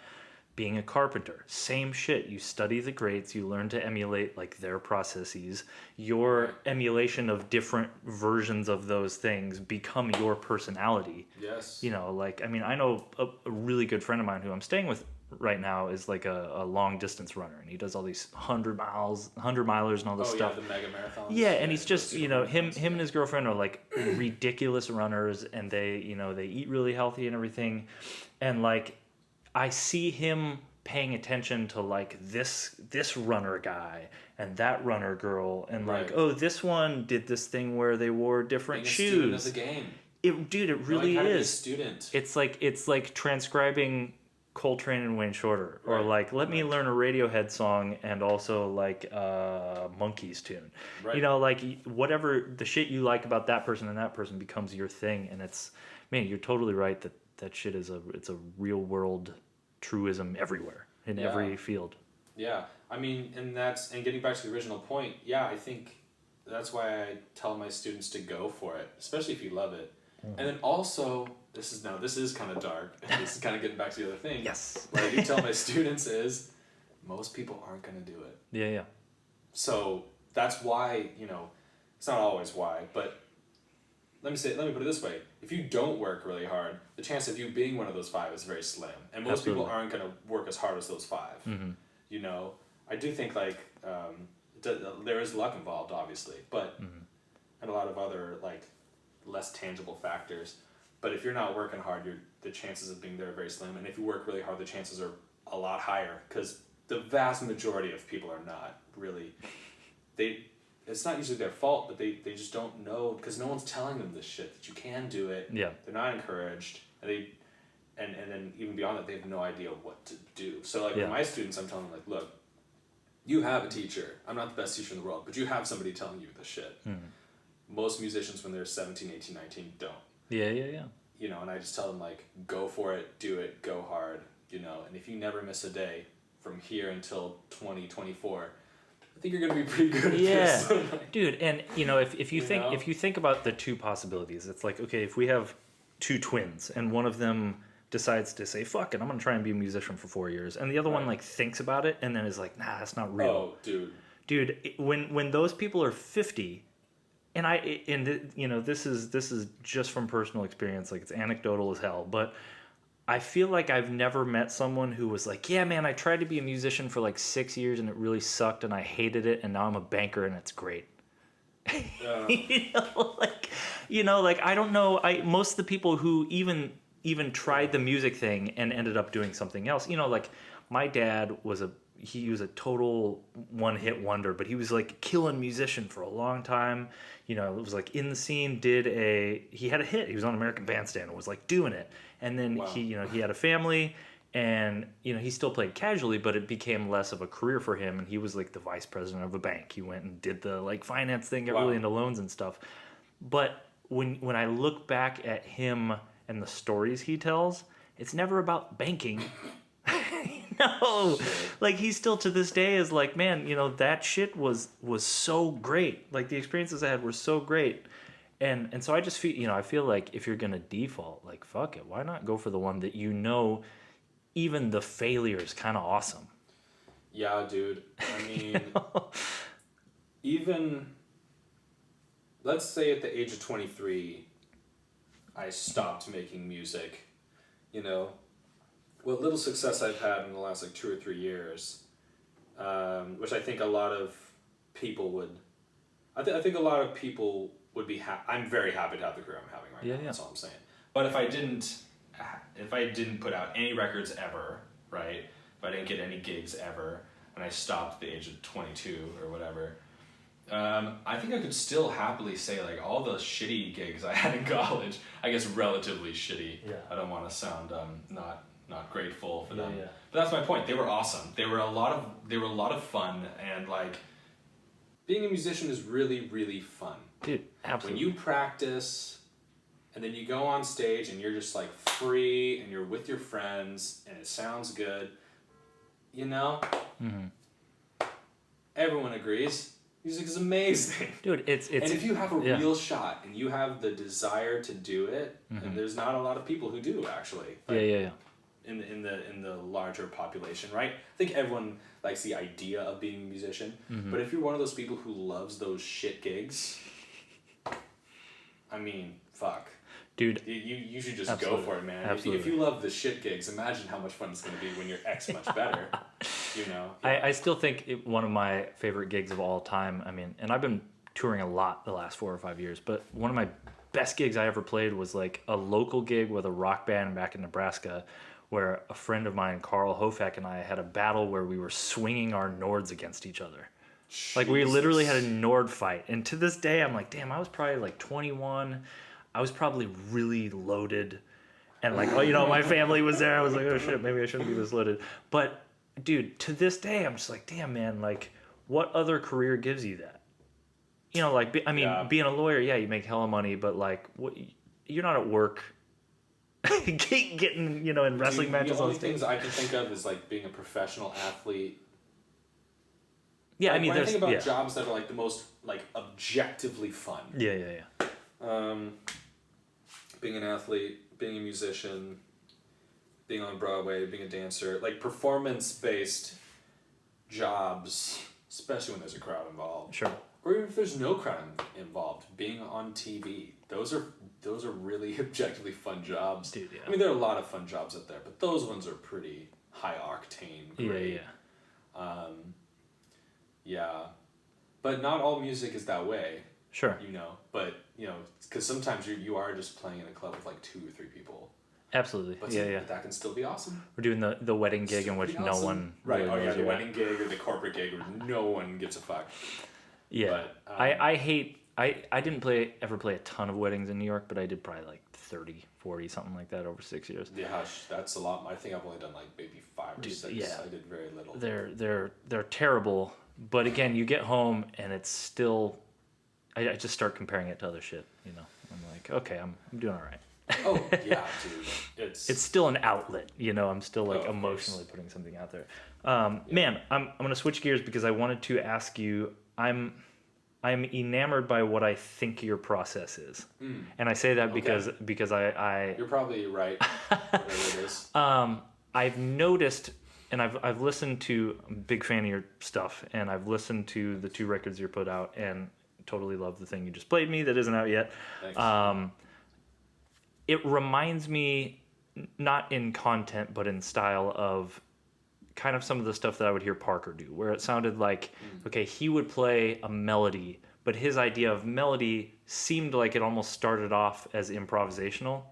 S2: being a carpenter, same shit. You study the greats, you learn to emulate like their processes. Your emulation of different versions of those things become your personality.
S3: Yes.
S2: You know, like, I mean, I know a really good friend of mine who I'm staying with right now is like a long distance runner, and he does all these 100 milers and all this stuff.
S3: The mega marathons.
S2: Yeah, and he's just, you know, him and his girlfriend are like ridiculous runners, and they, you know, they eat really healthy and everything. And like, I see him paying attention to like this runner guy and that runner girl, and like, oh, this one did this thing where they wore different shoes.
S3: Of the game.
S2: It really is.
S3: Student.
S2: It's like transcribing Coltrane and Wayne Shorter, or like, let me learn a Radiohead song and also like a Monkeys tune. Right. You know, like, whatever the shit you like about that person and that person becomes your thing, and it's, man, you're totally right that shit is it's a real world truism everywhere in every field. Yeah,
S3: I mean, and getting back to the original point. Yeah, I think that's why I tell my students to go for it, especially if you love it. And then also, this is kind of dark. This is kind of getting back to the other thing.
S2: Yes.
S3: What I do tell my students is, most people aren't going to do it.
S2: Yeah.
S3: So that's why, you know, it's not always why, but let me put it this way. If you don't work really hard, the chance of you being one of those 5 is very slim. And most people aren't going to work as hard as those 5. You know, I do think like there is luck involved, obviously, but and a lot of other like less tangible factors. But if you're not working hard, the chances of being there are very slim. And if you work really hard, the chances are a lot higher, because the vast majority of people are not really. It's not usually their fault, but they just don't know, because no one's telling them this shit, that you can do it.
S2: Yeah.
S3: They're not encouraged. And and then even beyond that, they have no idea what to do. So like with my students, I'm telling them like, look, you have a teacher. I'm not the best teacher in the world, but you have somebody telling you the shit. Most musicians when they're 17, 18, 19 don't.
S2: Yeah.
S3: You know, and I just tell them like, go for it, do it, go hard, you know, and if you never miss a day from here until 2024, I think you're gonna be pretty good at this.
S2: Dude, and you know, if you think about the two possibilities, it's like, okay, if we have two twins and one of them decides to say, fuck it, I'm gonna try and be a musician for 4 years, and the other one like thinks about it and then is like, nah, that's not real.
S3: Oh,
S2: dude, when those people are 50, you know, this is just from personal experience, like it's anecdotal as hell, but I feel like I've never met someone who was like, yeah, man, I tried to be a musician for like 6 years and it really sucked and I hated it and now I'm a banker and it's great. you know, like I don't know. Most of the people who even tried the music thing and ended up doing something else. You know, like my dad was a total one-hit wonder, but he was like killing musician for a long time. You know, it was like in the scene, he had a hit. He was on American Bandstand and was like doing it. And then he had a family and, you know, he still played casually, but it became less of a career for him. And he was like the vice president of a bank. He went and did the like finance thing, got really into loans and stuff. But when I look back at him and the stories he tells, it's never about banking. No, like he still to this day is like, man, you know, that shit was so great. Like the experiences I had were so great. And so I just feel, you know, I feel like if you're going to default, like, fuck it, why not go for the one that you know, even the failure is kind of awesome.
S3: Yeah, dude. I mean, even, let's say at the age of 23, I stopped making music, you know. What little success I've had in the last like 2 or 3 years, which I think a lot of people would, I think a lot of people would be I'm very happy to have the career I'm having right now. That's all I'm saying. But if I didn't put out any records ever, right? If I didn't get any gigs ever, and I stopped at the age of 22 or whatever, I think I could still happily say like all the shitty gigs I had in college, I guess relatively shitty.
S2: Yeah.
S3: I don't want to sound not grateful for them. But that's my point. They were awesome. They were a lot of fun, and like being a musician is really, really fun.
S2: Dude, absolutely.
S3: When you practice and then you go on stage and you're just like free and you're with your friends and it sounds good, you know? Everyone agrees. Music is amazing.
S2: Dude, it's
S3: and if you have a real shot and you have the desire to do it, and there's not a lot of people who do actually. Like, in the larger population, right? I think everyone likes the idea of being a musician, but if you're one of those people who loves those shit gigs, I mean, fuck.
S2: Dude,
S3: you should just go for it, man. If you love the shit gigs, imagine how much fun it's going to be when your ex much better, you know?
S2: I still think one of my favorite gigs of all time, I mean, and I've been touring a lot the last 4 or 5 years, but one of my best gigs I ever played was like a local gig with a rock band back in Nebraska, where a friend of mine, Carl Hofek, and I had a battle where we were swinging our Nords against each other. Jesus. Like we literally had a Nord fight. And to this day, I'm like, damn, I was probably like 21. I was probably really loaded. And like, oh, you know, my family was there. I was like, oh shit, maybe I shouldn't be this loaded. But dude, to this day, I'm just like, damn, man, like what other career gives you that? You know, like, being a lawyer, yeah, you make hella money, but like, you're not at work getting, you know, in wrestling matches on stage.
S3: The only things I can think of is like being a professional athlete.
S2: Yeah,
S3: like,
S2: I mean,
S3: when I think about jobs that are like the most like objectively fun.
S2: Yeah.
S3: Being an athlete, being a musician, being on Broadway, being a dancer, like performance-based jobs, especially when there's a crowd involved.
S2: Sure.
S3: Or even if there's no crowd involved, being on TV. Those are really objectively fun jobs.
S2: Dude, yeah.
S3: I mean, there are a lot of fun jobs out there, but those ones are pretty high octane. Great. Yeah. But not all music is that way.
S2: Sure.
S3: You know, but you know, because sometimes you are just playing in a club with like 2 or 3 people.
S2: Absolutely.
S3: But that can still be awesome.
S2: We're doing the wedding gig in which no one
S3: really knows the wedding gig or the corporate gig where no one gives a fuck.
S2: Yeah. But, I hate I didn't ever play a ton of weddings in New York, but I did probably like 30, 40, something like that over 6 years.
S3: Yeah, that's a lot. I think I've only done like maybe 5 or 6.
S2: Yeah.
S3: I did very little.
S2: They're terrible, but again, you get home and it's still. I just start comparing it to other shit. You know, I'm like, okay, I'm doing all right.
S3: Oh yeah, dude. It's
S2: still an outlet. You know, I'm still like emotionally putting something out there. Man, I'm gonna switch gears because I wanted to ask you. I'm enamored by what I think your process is, and I say that because I
S3: You're probably right. Whatever it is.
S2: I've noticed, and I've listened to. I'm a big fan of your stuff, and I've listened to the 2 records you put out, and totally love the thing you just played me that isn't out yet.
S3: Thanks.
S2: It reminds me, not in content, but in style of kind of some of the stuff that I would hear Parker do, where it sounded like, okay, he would play a melody, but his idea of melody seemed like it almost started off as improvisational,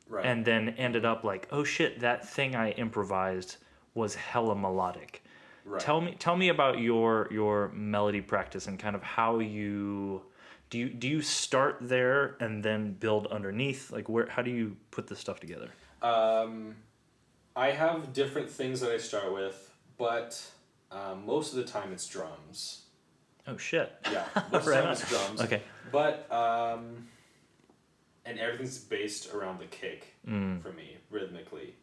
S3: Right.
S2: and then ended up like, oh shit, that thing I improvised was hella melodic.
S3: Right.
S2: Tell me about your melody practice and kind of how you do you start there and then build underneath? Like how do you put this stuff together?
S3: I have different things that I start with, but most of the time it's drums.
S2: Oh shit.
S3: Yeah, most of the time it's drums.
S2: Okay.
S3: But and everything's based around the kick for me rhythmically.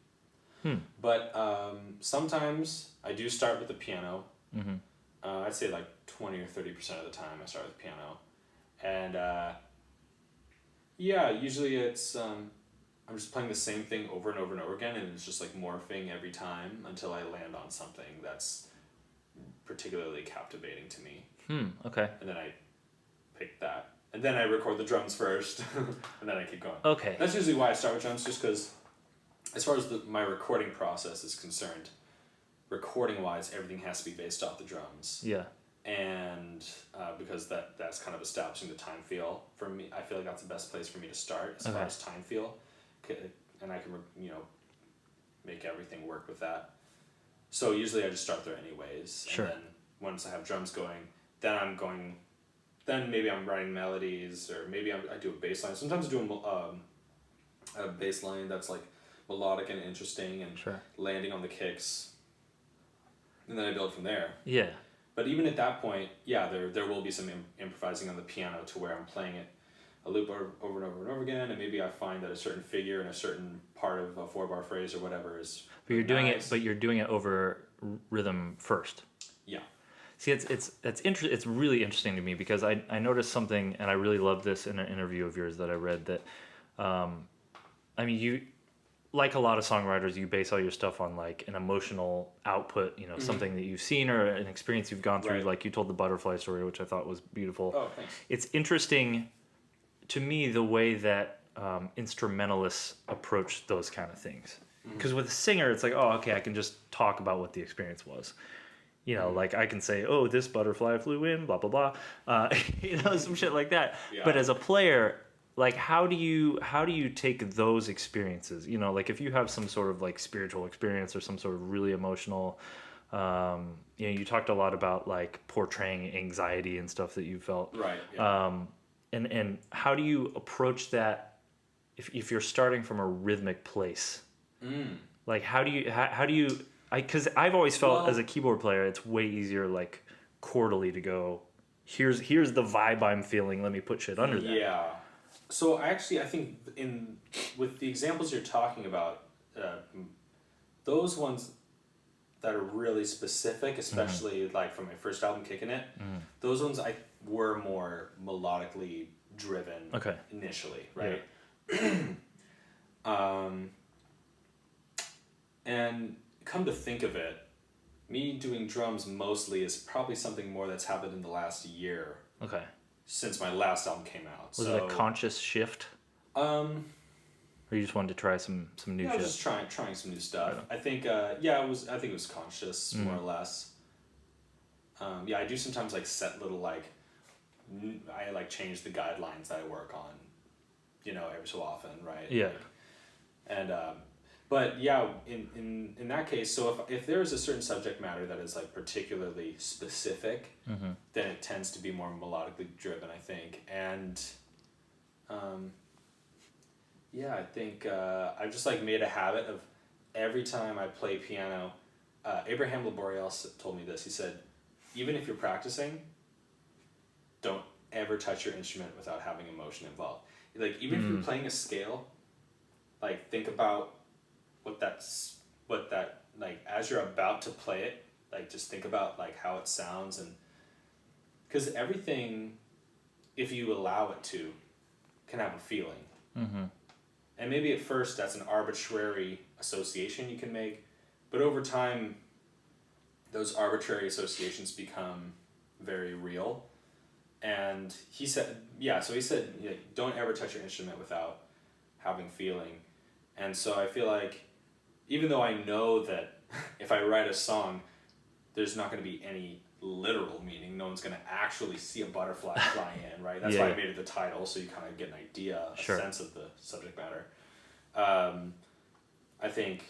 S3: But sometimes I do start with the piano. I'd say like 20 or 30% of the time I start with piano, and yeah, usually it's I'm just playing the same thing over and over and over again, and it's just like morphing every time until I land on something that's particularly captivating to me.
S2: Okay.
S3: And then I pick that, and then I record the drums first, and then I keep going.
S2: Okay.
S3: That's usually why I start with drums, just because, as far as my recording process is concerned, recording-wise, everything has to be based off the drums.
S2: Yeah.
S3: And because that's kind of establishing the time feel for me, I feel like that's the best place for me to start as far as time feel, and I can make everything work with that. So usually I just start there anyways.
S2: Sure.
S3: And then once I have drums going, then maybe I'm writing melodies, or maybe I do a bass line. Sometimes I do a bass line that's like melodic and interesting and landing on the kicks, and then I build from there.
S2: Yeah.
S3: But even at that point, yeah, there will be some improvising on the piano to where I'm playing it a loop over and over and over again, and maybe I find that a certain figure in a certain part of a 4-bar phrase or whatever is.
S2: But you're doing it over rhythm first. Yeah. See, it's really interesting to me because I noticed something, and I really loved this in an interview of yours that I read, that I mean, you, like a lot of songwriters, you base all your stuff on like an emotional output, you know, something that you've seen or an experience you've gone through. Like you told the butterfly story, which I thought was beautiful.
S3: Oh, thanks.
S2: It's interesting to me the way that instrumentalists approach those kind of things. Because with a singer, it's like, oh, okay, I can just talk about what the experience was. You know, like I can say, oh, this butterfly flew in, blah, blah, blah. You know, some shit like that. Yeah. But as a player, like, how do you take those experiences? You know, like if you have some sort of like spiritual experience or some sort of really emotional, you know, you talked a lot about like portraying anxiety and stuff that you felt. Right. Yeah. And how do you approach that if you're starting from a rhythmic place? Like how do you because I've always felt as a keyboard player, it's way easier like chordally to go, here's the vibe I'm feeling, let me put shit under that.
S3: Yeah. So actually, I think with the examples you're talking about, those ones that are really specific, especially like from my first album, Kicking It, those ones I were more melodically driven initially, right? Yeah. And come to think of it, me doing drums mostly is probably something more that's happened in the last year. Okay. Since my last album came out.
S2: Was it a conscious shift? Or you just wanted to try some new shit?
S3: I was just trying some new stuff. I think I think it was conscious, more or less. Yeah, I do sometimes like set little like I like change the guidelines that I work on, you know, every so often, right? Yeah. And But yeah, in that case, so if there is a certain subject matter that is like particularly specific, then it tends to be more melodically driven, I think. And yeah, I think I've just like made a habit of every time I play piano. Abraham Laboriel told me this. He said, even if you're practicing, don't ever touch your instrument without having emotion involved. Like even if you're playing a scale, like think about what that like as you're about to play it, like just think about like how it sounds, and because everything, if you allow it to, can have a feeling. And maybe at first that's an arbitrary association you can make, but over time those arbitrary associations become very real. And he said, don't ever touch your instrument without having feeling. And so I feel like, even though I know that if I write a song, there's not going to be any literal meaning. No one's going to actually see a butterfly fly in, right? That's why I made it the title, so you kind of get an idea, a sense of the subject matter. I think,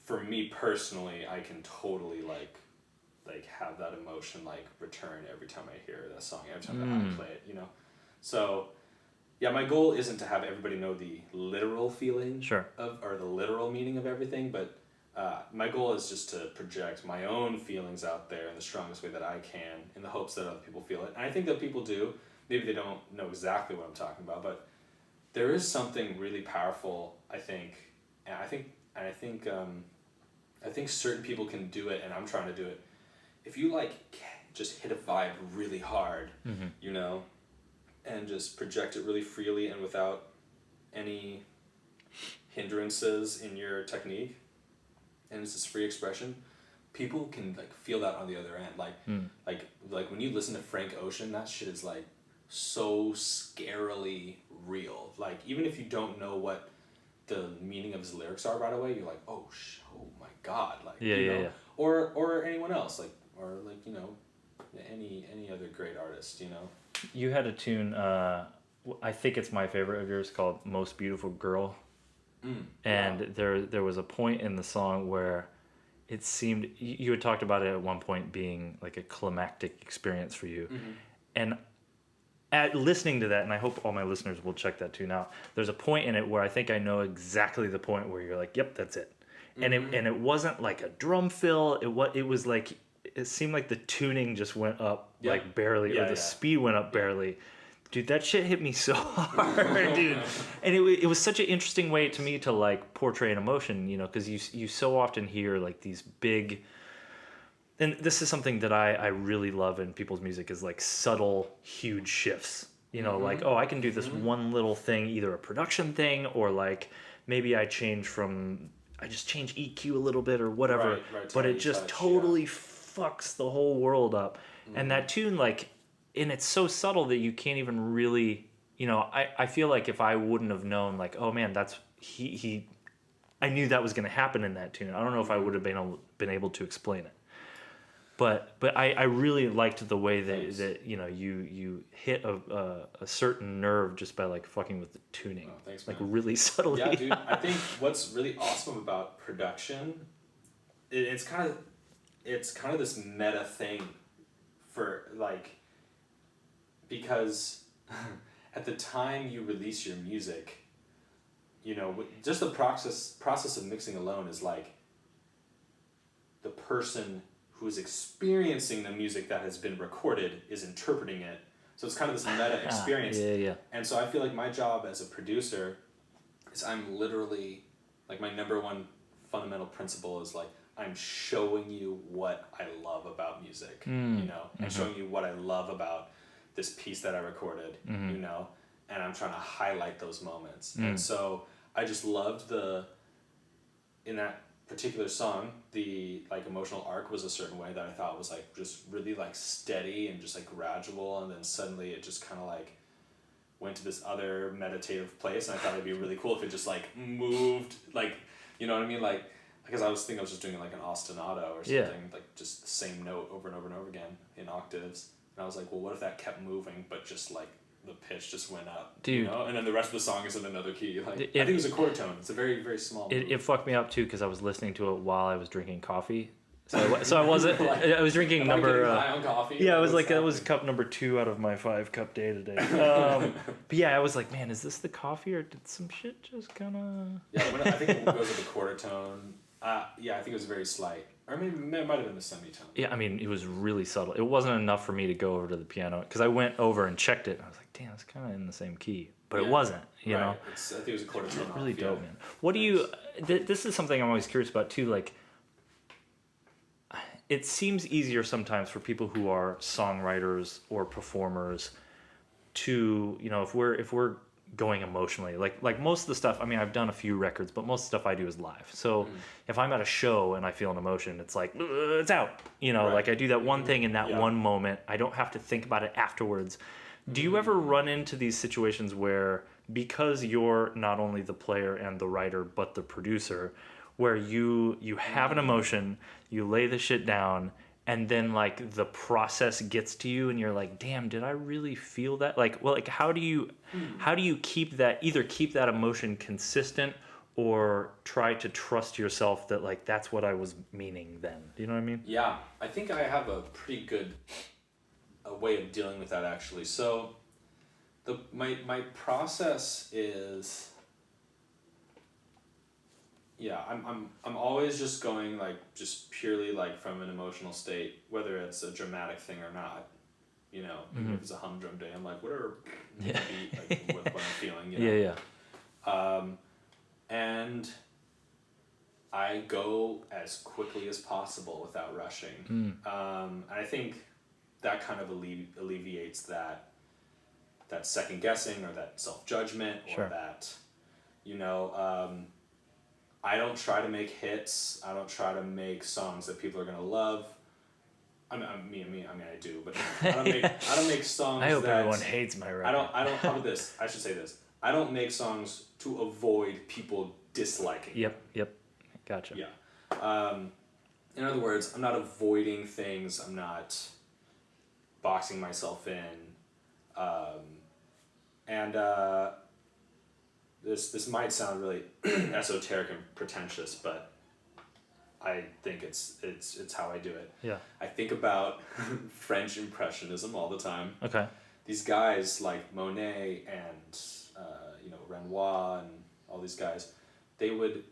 S3: for me personally, I can totally like have that emotion like return every time I hear that song, every time that I play it, you know? So yeah, my goal isn't to have everybody know the literal feeling or the literal meaning of everything, but my goal is just to project my own feelings out there in the strongest way that I can, in the hopes that other people feel it. And I think that people do. Maybe they don't know exactly what I'm talking about, but there is something really powerful, I think, and I think certain people can do it, and I'm trying to do it. If you like just hit a vibe really hard, you know, and just project it really freely and without any hindrances in your technique, and it's just free expression, people can like feel that on the other end. Like when you listen to Frank Ocean, that shit is like so scarily real. Like even if you don't know what the meaning of his lyrics are right away, you're like, oh my god, like you know? Or anyone else, like, or like, you know, any other great artist, you know.
S2: You had a tune, I think it's my favorite of yours, called Most Beautiful Girl. And there was a point in the song where it seemed, you had talked about it at one point being like a climactic experience for you. And at listening to that, and I hope all my listeners will check that tune out, there's a point in it where I think I know exactly the point where you're like, yep, that's it. And it wasn't like a drum fill. It was like, it seemed like the tuning just went up like barely, or the speed went up barely. Dude, that shit hit me so hard, dude. And it was such an interesting way to me to like portray an emotion, you know, because you so often hear like these big, and this is something that I really love in people's music, is like subtle, huge shifts. You know, like, oh, I can do this one little thing, either a production thing, or like maybe I just change EQ a little bit or whatever, but it just totally fucks the whole world up. And that tune, like, and it's so subtle that you can't even really, you know, I feel like if I wouldn't have known, like, oh man, that's, I knew that was going to happen in that tune. I don't know if I would have been able to explain it. But I really liked the way that you know, you hit a certain nerve just by like fucking with the tuning.
S3: Oh, thanks,
S2: man. Like really subtly.
S3: Yeah, dude. I think what's really awesome about production, it's kind of this meta thing, for like, because at the time you release your music, you know, just the process of mixing alone is like the person who is experiencing the music that has been recorded is interpreting it. So it's kind of this meta experience. And so I feel like my job as a producer is I'm literally, like, my number one fundamental principle is like, I'm showing you what I love about music, you know, and showing you what I love about this piece that I recorded, you know, and I'm trying to highlight those moments. And so I just loved in that particular song, the like emotional arc was a certain way that I thought was like just really like steady and just like gradual, and then suddenly it just kind of like went to this other meditative place, and I thought it'd be really cool if it just like moved, like, you know what I mean, like, because I was thinking I was just doing like an ostinato or something, like just the same note over and over and over again in octaves, and I was like, well, what if that kept moving but just like the pitch just went up,
S2: dude.
S3: You know? And then the rest of the song is in another key. Like I think it was a quarter tone. It's a very, very small.
S2: It fucked me up too because I was listening to it while I was drinking coffee. So I wasn't. I was drinking number.
S3: High on coffee.
S2: Yeah, I was like that was cup number 2 out of my 5-cup day today. But yeah, I was like, man, is this the coffee or did some shit just kind of?
S3: Yeah, I think it goes with the quarter tone. Yeah, I think it was very slight, or maybe it might have been the semitone.
S2: Yeah, I mean, it was really subtle. It wasn't enough for me to go over to the piano because I went over and checked it. And I was like, damn, it's kind of in the same key, but it wasn't. You know,
S3: I think it was a quarter tone.
S2: Really dope, man. What do you? This is something I'm always curious about too. Like, it seems easier sometimes for people who are songwriters or performers to, you know, if we're going emotionally, like most of the stuff. I mean, I've done a few records, but most of the stuff I do is live. So if I'm at a show and I feel an emotion, it's like it's out. You know, like I do that one thing in that one moment. I don't have to think about it afterwards. Do you ever run into these situations where, because you're not only the player and the writer but the producer, where you have an emotion, you lay the shit down, and then like the process gets to you and you're like, damn, did I really feel that? Like, well, like how do you keep that, either keep that emotion consistent or try to trust yourself that like that's what I was meaning then? Do you know what I mean?
S3: Yeah, I think I have a pretty good way of dealing with that actually. So my process is, yeah, I'm always just going like just purely like from an emotional state, whether it's a dramatic thing or not. You know, even if it's a humdrum day, I'm like whatever beat, like what I'm feeling. You know?
S2: Yeah.
S3: And I go as quickly as possible without rushing. And I think that kind of alleviates that second guessing or that self judgment or that, you know. I don't try to make hits. I don't try to make songs that people are gonna love. I do, but I don't make songs.
S2: I hope
S3: that
S2: everyone hates my record.
S3: I don't. How about this? I should say this. I don't make songs to avoid people disliking.
S2: Yep. Gotcha.
S3: Yeah. In other words, I'm not avoiding things. I'm not boxing myself in. This might sound really esoteric and pretentious, but I think it's how I do it.
S2: Yeah.
S3: I think about French Impressionism all the time.
S2: Okay.
S3: These guys like Monet and Renoir and all these guys, they would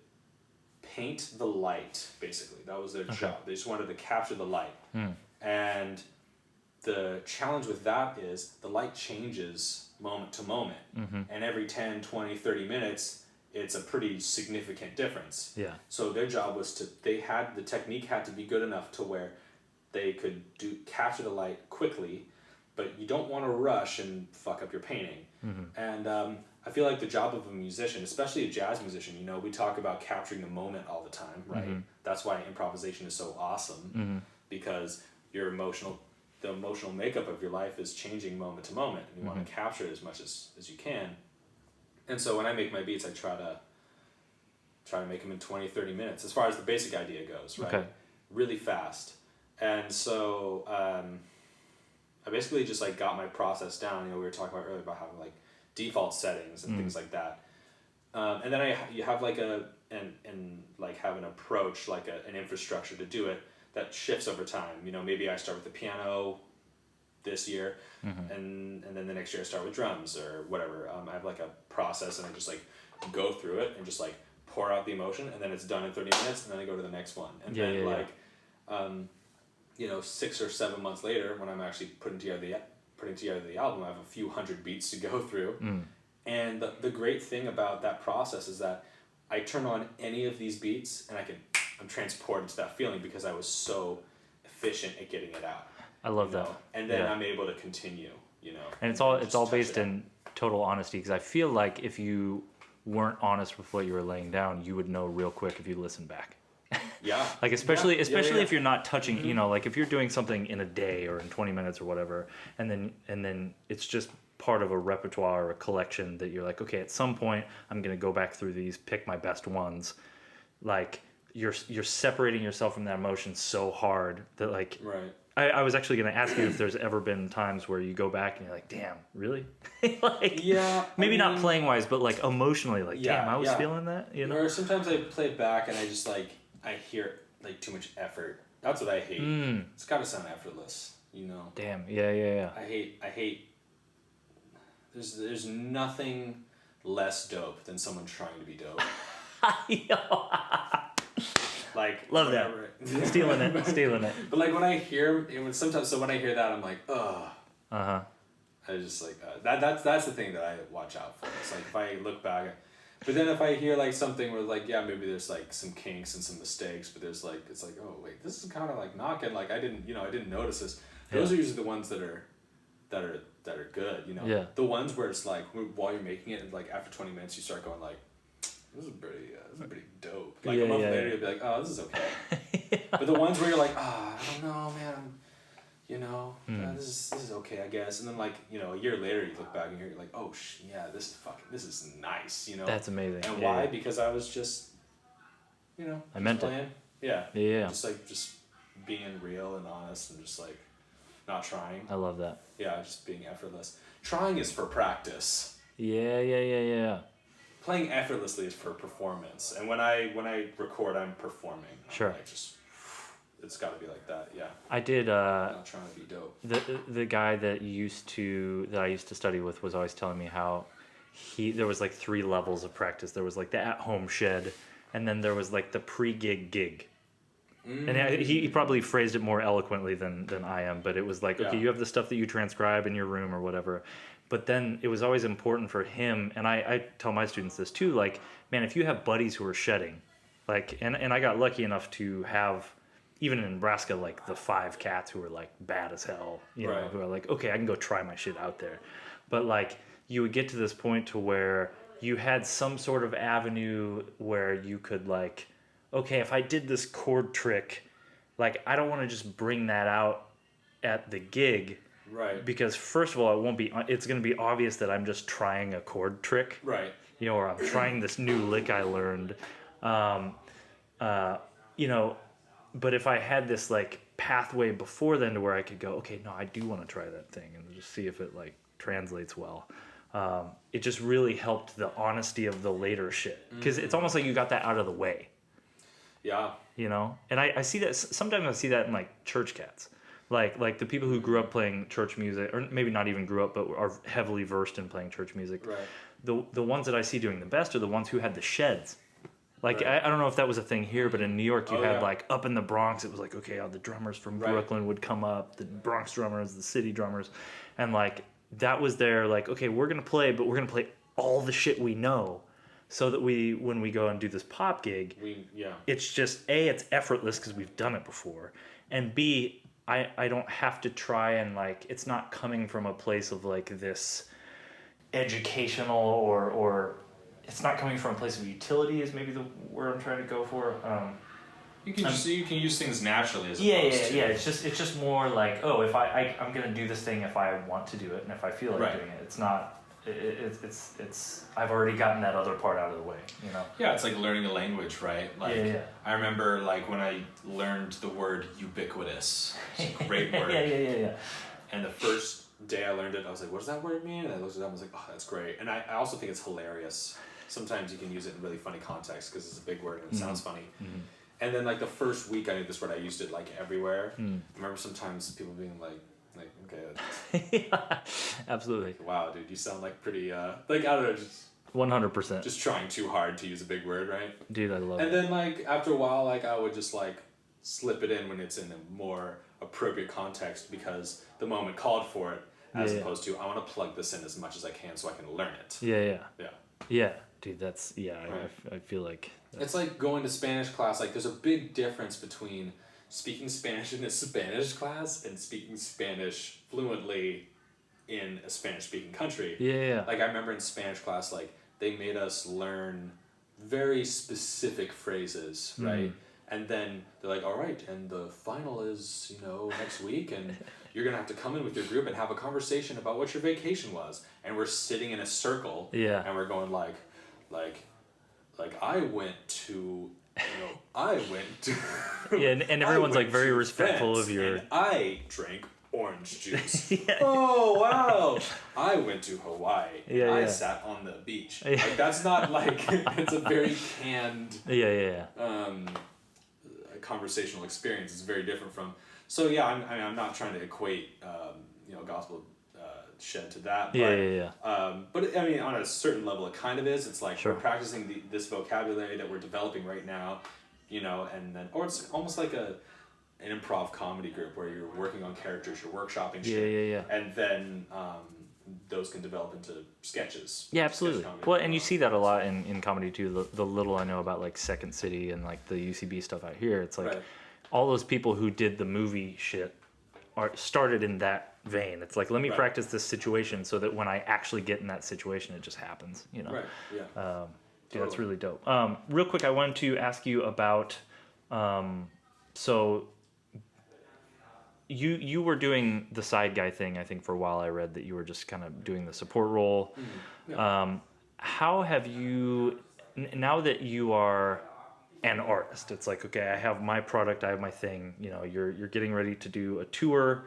S3: paint the light, basically. That was their job. They just wanted to capture the light. And the challenge with that is the light changes moment to moment. And every 10, 20, 30 minutes, it's a pretty significant difference.
S2: Yeah.
S3: So their job was the technique had to be good enough to where they could capture the light quickly, but you don't want to rush and fuck up your painting. And I feel like the job of a musician, especially a jazz musician, you know, we talk about capturing the moment all the time, right? That's why improvisation is so awesome, because the emotional makeup of your life is changing moment to moment, and you want to capture it as much as you can. And so when I make my beats, I try to make them in 20, 30 minutes, as far as the basic idea goes, right?
S2: Okay.
S3: Really fast. And so I basically just like got my process down. You know, we were talking about earlier about having like default settings and things like that. And then you have like have an approach, like an infrastructure to do it that shifts over time. You know, maybe I start with the piano this year, and then the next year I start with drums or whatever. I have like a process, and I just like go through it and just like pour out the emotion, and then it's done in 30 minutes, and then I go to the next one. And then 6 or 7 months later, when I'm actually putting together the album, I have a few hundred beats to go through. And the great thing about that process is that I turn on any of these beats and I'm transported to that feeling because I was so efficient at getting it out.
S2: I love that.
S3: And then I'm able to continue, you know.
S2: And it's all based in total honesty, because I feel like if you weren't honest with what you were laying down, you would know real quick if you listened back.
S3: Yeah.
S2: Like especially if you're not touching, you know, like if you're doing something in a day or in 20 minutes or whatever, and then it's just part of a repertoire or a collection that you're like, okay, at some point I'm going to go back through these, pick my best ones. Like you're separating yourself from that emotion so hard that like I was actually going to ask you if there's ever been times where you go back and you're like, damn, really? Like,
S3: Yeah.
S2: maybe not playing wise, but like emotionally, like,
S3: Yeah,
S2: damn, I was
S3: yeah.
S2: feeling that, you know?
S3: Or sometimes I play it back and I just like, I hear like too much effort. That's what I hate. It's got to sound effortless, you know?
S2: Damn, yeah.
S3: I hate, there's nothing less dope than someone trying to be dope. Like,
S2: Love that. Stealing it.
S3: But like when I hear, when I hear that, I'm like, ugh.
S2: Uh-huh.
S3: I just like, that's the thing that I watch out for. It's like, if I look back, but then if I hear like something where like, yeah, maybe there's like some kinks and some mistakes, but there's like, it's like, oh wait, this is kind of like knocking, like I didn't notice this. Those are usually the ones that are good, you know?
S2: Yeah.
S3: The ones where it's like, while you're making it, and like after 20 minutes, you start going like, this is pretty dope. Like a month later, you'll be like, oh, this is okay. But the ones where you're like, I don't know, man, you know, this is okay, I guess. And then like, you know, a year later, you look back and you're like, oh, yeah, this is nice, you know.
S2: That's amazing.
S3: And why? Because I was just, you know,
S2: I meant
S3: playing.
S2: it.
S3: Yeah. Just being real and honest and just like not trying.
S2: I love that.
S3: Yeah, just being effortless. Trying is for practice.
S2: Yeah.
S3: Playing effortlessly is for performance, and when I record, I'm performing.
S2: Sure.
S3: Like it's got to be like that. Yeah.
S2: I did.
S3: Not trying to be dope.
S2: The guy that I used to study with was always telling me how there was like 3 levels of practice. There was like the at-home shed, and then there was like the pre-gig gig. And he probably phrased it more eloquently than I am, but it was like, okay, you have the stuff that you transcribe in your room or whatever. But then it was always important for him, and I tell my students this too, like, man, if you have buddies who are shedding, like, and I got lucky enough to have, even in Nebraska, like the 5 cats who were like bad as hell, you know, who are like, okay, I can go try my shit out there. But like, you would get to this point to where you had some sort of avenue where you could like, okay, if I did this chord trick, like, I don't want to just bring that out at the gig.
S3: Right.
S2: Because first of all, it's going to be obvious that I'm just trying a chord trick.
S3: Right.
S2: You know, or I'm trying this new lick I learned. You know, but if I had this like pathway before then to where I could go, okay, no, I do want to try that thing and just see if it like translates well. It just really helped the honesty of the later shit. Because it's almost like you got that out of the way.
S3: Yeah.
S2: You know? And I see that, sometimes I see that in like church cats. Like the people who grew up playing church music, or maybe not even grew up, but are heavily versed in playing church music.
S3: Right.
S2: The ones that I see doing the best are the ones who had the sheds. Like, I don't know if that was a thing here, but in New York you had like up in the Bronx, it was like, okay, the drummers from Brooklyn would come up, the Bronx drummers, the city drummers, and like that was their like, okay, we're gonna play, but we're gonna play all the shit we know, so that when we go and do this pop gig, it's just it's effortless because we've done it before, and B, I don't have to try and like, it's not coming from a place of like this educational or it's not coming from a place of utility is maybe the word I'm trying to go for.
S3: You can use things naturally as
S2: opposed to... It's just more like, oh, if I'm gonna do this thing if I want to do it and if I feel like doing it. It's not. It's I've already gotten that other part out of the way, you know.
S3: Yeah, it's like learning a language, right? Like I remember like when I learned the word ubiquitous. It's a great word.
S2: Yeah.
S3: And the first day I learned it, I was like, what does that word mean? And I looked it up and was like, oh, that's great. And I also think it's hilarious. Sometimes you can use it in really funny context because it's a big word and it sounds funny. Mm-hmm. And then like the first week I knew this word, I used it like everywhere. I remember sometimes people being like, okay.
S2: Yeah, absolutely.
S3: Wow, dude, you sound like pretty, like, I don't know, just...
S2: 100%.
S3: Just trying too hard to use a big word, right?
S2: Dude, I love it.
S3: And then, like, after a while, like, I would just, like, slip it in when it's in a more appropriate context because the moment called for it, as opposed to, I want to plug this in as much as I can so I can learn it.
S2: Yeah, dude, that's, I feel like...
S3: It's like going to Spanish class, like, there's a big difference between speaking Spanish in a Spanish class and speaking Spanish fluently in a Spanish-speaking country.
S2: Yeah.
S3: Like, I remember in Spanish class, like, they made us learn very specific phrases, right? And then they're like, all right, and the final is, next week, and you're going to have to come in with your group and have a conversation about what your vacation was. And we're sitting in a circle, and we're going like I went to I went to...
S2: Yeah, and everyone's like very respectful of your...
S3: And I drank orange juice.
S2: Yeah.
S3: Oh, wow. I went to Hawaii.
S2: Yeah,
S3: I
S2: yeah.
S3: sat on the beach.
S2: Yeah.
S3: Like, that's not like... It's a very canned...
S2: Yeah.
S3: Conversational experience. It's very different from... So, yeah, I'm not trying to equate, gospel shed to that. But,
S2: Yeah.
S3: But, I mean, on a certain level, it kind of is. It's like
S2: Sure.
S3: we're practicing this vocabulary that we're developing right now, and then... Or it's almost like an improv comedy group where you're working on characters, you're workshopping shit.
S2: Yeah.
S3: And then those can develop into sketches.
S2: Yeah, absolutely. Well, and you see that a lot in comedy too. The little I know about like Second City and like the UCB stuff out here, it's like all those people who did the movie shit started in that vein. It's like, let me practice this situation so that when I actually get in that situation, it just happens,
S3: Right, yeah.
S2: Dude,
S3: Totally.
S2: that's really dope. Real quick, I wanted to ask you about, so you were doing the side guy thing, I think, for a while. I read that you were just kind of doing the support role.
S3: Mm-hmm. Yeah.
S2: How have you, now that you are an artist, it's like, okay, I have my product, I have my thing, you're getting ready to do a tour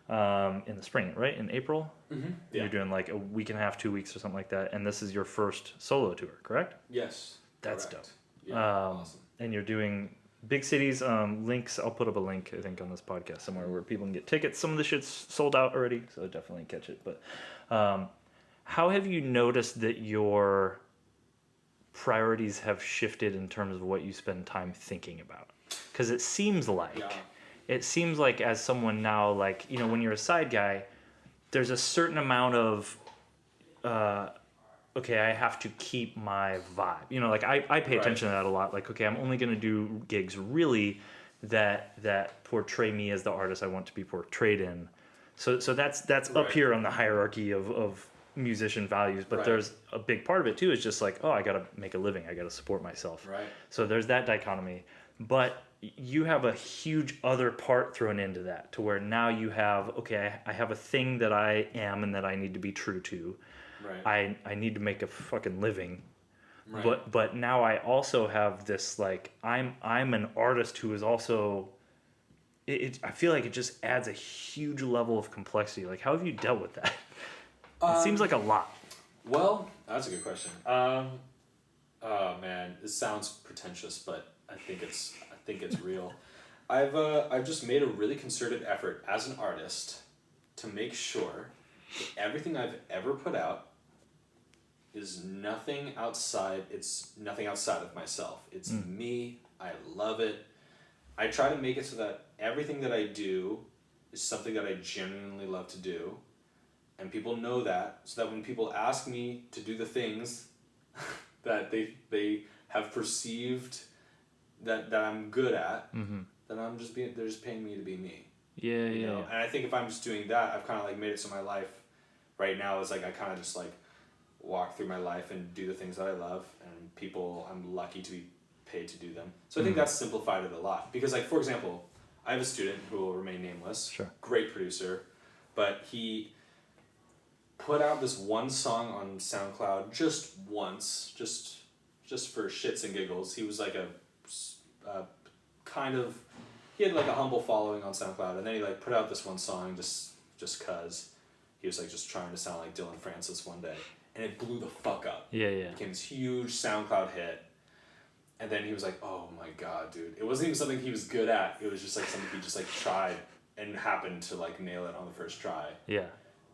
S2: in the spring, right? In April?
S3: Mm-hmm. Yeah.
S2: You're doing like a week and a half, 2 weeks or something like that, and this is your first solo tour, correct?
S3: Yes.
S2: That's
S3: correct.
S2: dope.
S3: Yeah, awesome.
S2: And you're doing big cities, links, I'll put up a link, I think, on this podcast somewhere where people can get tickets. Some of the shit's sold out already, so definitely catch it. But how have you noticed that your priorities have shifted in terms of what you spend time thinking about? Because it seems like as someone now, like, when you're a side guy, there's a certain amount of okay, I have to keep my vibe. Like I pay attention to that a lot. Like, okay, I'm only going to do gigs really that portray me as the artist I want to be portrayed in. So that's up here on the hierarchy of musician values. But there's a big part of it too, is just like, oh, I got to make a living. I got to support myself.
S3: Right.
S2: So there's that dichotomy. But you have a huge other part thrown into that, to where now you have, okay, I have a thing that I am and that I need to be true to.
S3: Right.
S2: I need to make a fucking living.
S3: Right.
S2: But now I also have this, like, I'm an artist who is also, I feel like it just adds a huge level of complexity. Like, how have you dealt with that? It seems like a lot.
S3: Well, that's a good question. Oh man, this sounds pretentious, but I think it's real. I've just made a really concerted effort as an artist to make sure that everything I've ever put out is nothing outside. It's nothing outside of myself. It's me. I love it. I try to make it so that everything that I do is something that I genuinely love to do, and people know that, so that when people ask me to do the things that they have perceived that I'm good at, then they're just paying me to be me.
S2: Yeah.
S3: And I think if I'm just doing that, I've kind of like made it so my life right now is like I kind of just like walk through my life and do the things that I love, and people, I'm lucky to be paid to do them. So I think that's simplified it a lot. Because, like, for example, I have a student who will remain nameless, great producer, but he put out this one song on SoundCloud just once, just for shits and giggles. He was like he had like a humble following on SoundCloud, and then he like put out this one song just cause he was like just trying to sound like Dylan Francis one day, and it blew the fuck up.
S2: Yeah.
S3: It became this huge SoundCloud hit, and then he was like, oh my god, dude, it wasn't even something he was good at. It was just like something he just like tried and happened to like nail it on the first try.
S2: Yeah.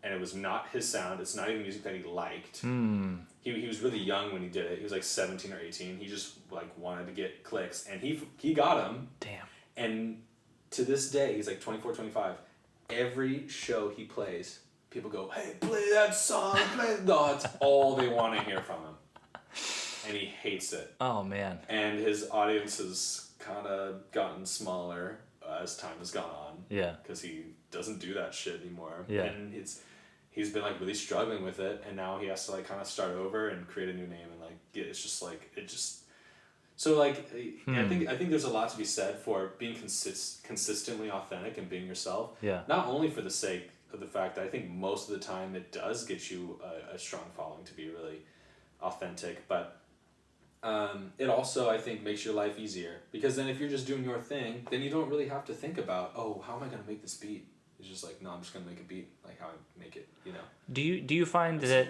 S3: And it was not his sound. It's not even music that he liked. He was really young when he did it. He was like 17 or 18. He just like wanted to get clicks, and he got them.
S2: Damn.
S3: And to this day, he's like 24, 25. Every show he plays, people go, hey, play that song, No, that's all they want to hear from him. And he hates it.
S2: Oh, man.
S3: And his audience has kind of gotten smaller as time has gone on.
S2: Yeah.
S3: Because he doesn't do that shit anymore.
S2: Yeah.
S3: And he's been like really struggling with it, and now he has to like kind of start over and create a new name, and like it's just like so like I think there's a lot to be said for being consistently authentic and being yourself.
S2: Yeah.
S3: Not only for the sake of the fact that I think most of the time it does get you a strong following to be really authentic, but It also, I think, makes your life easier. Because then if you're just doing your thing, then you don't really have to think about, oh, how am I going to make this beat? It's just like, no, I'm just going to make a beat, like how I make it, you know.
S2: Do you find that,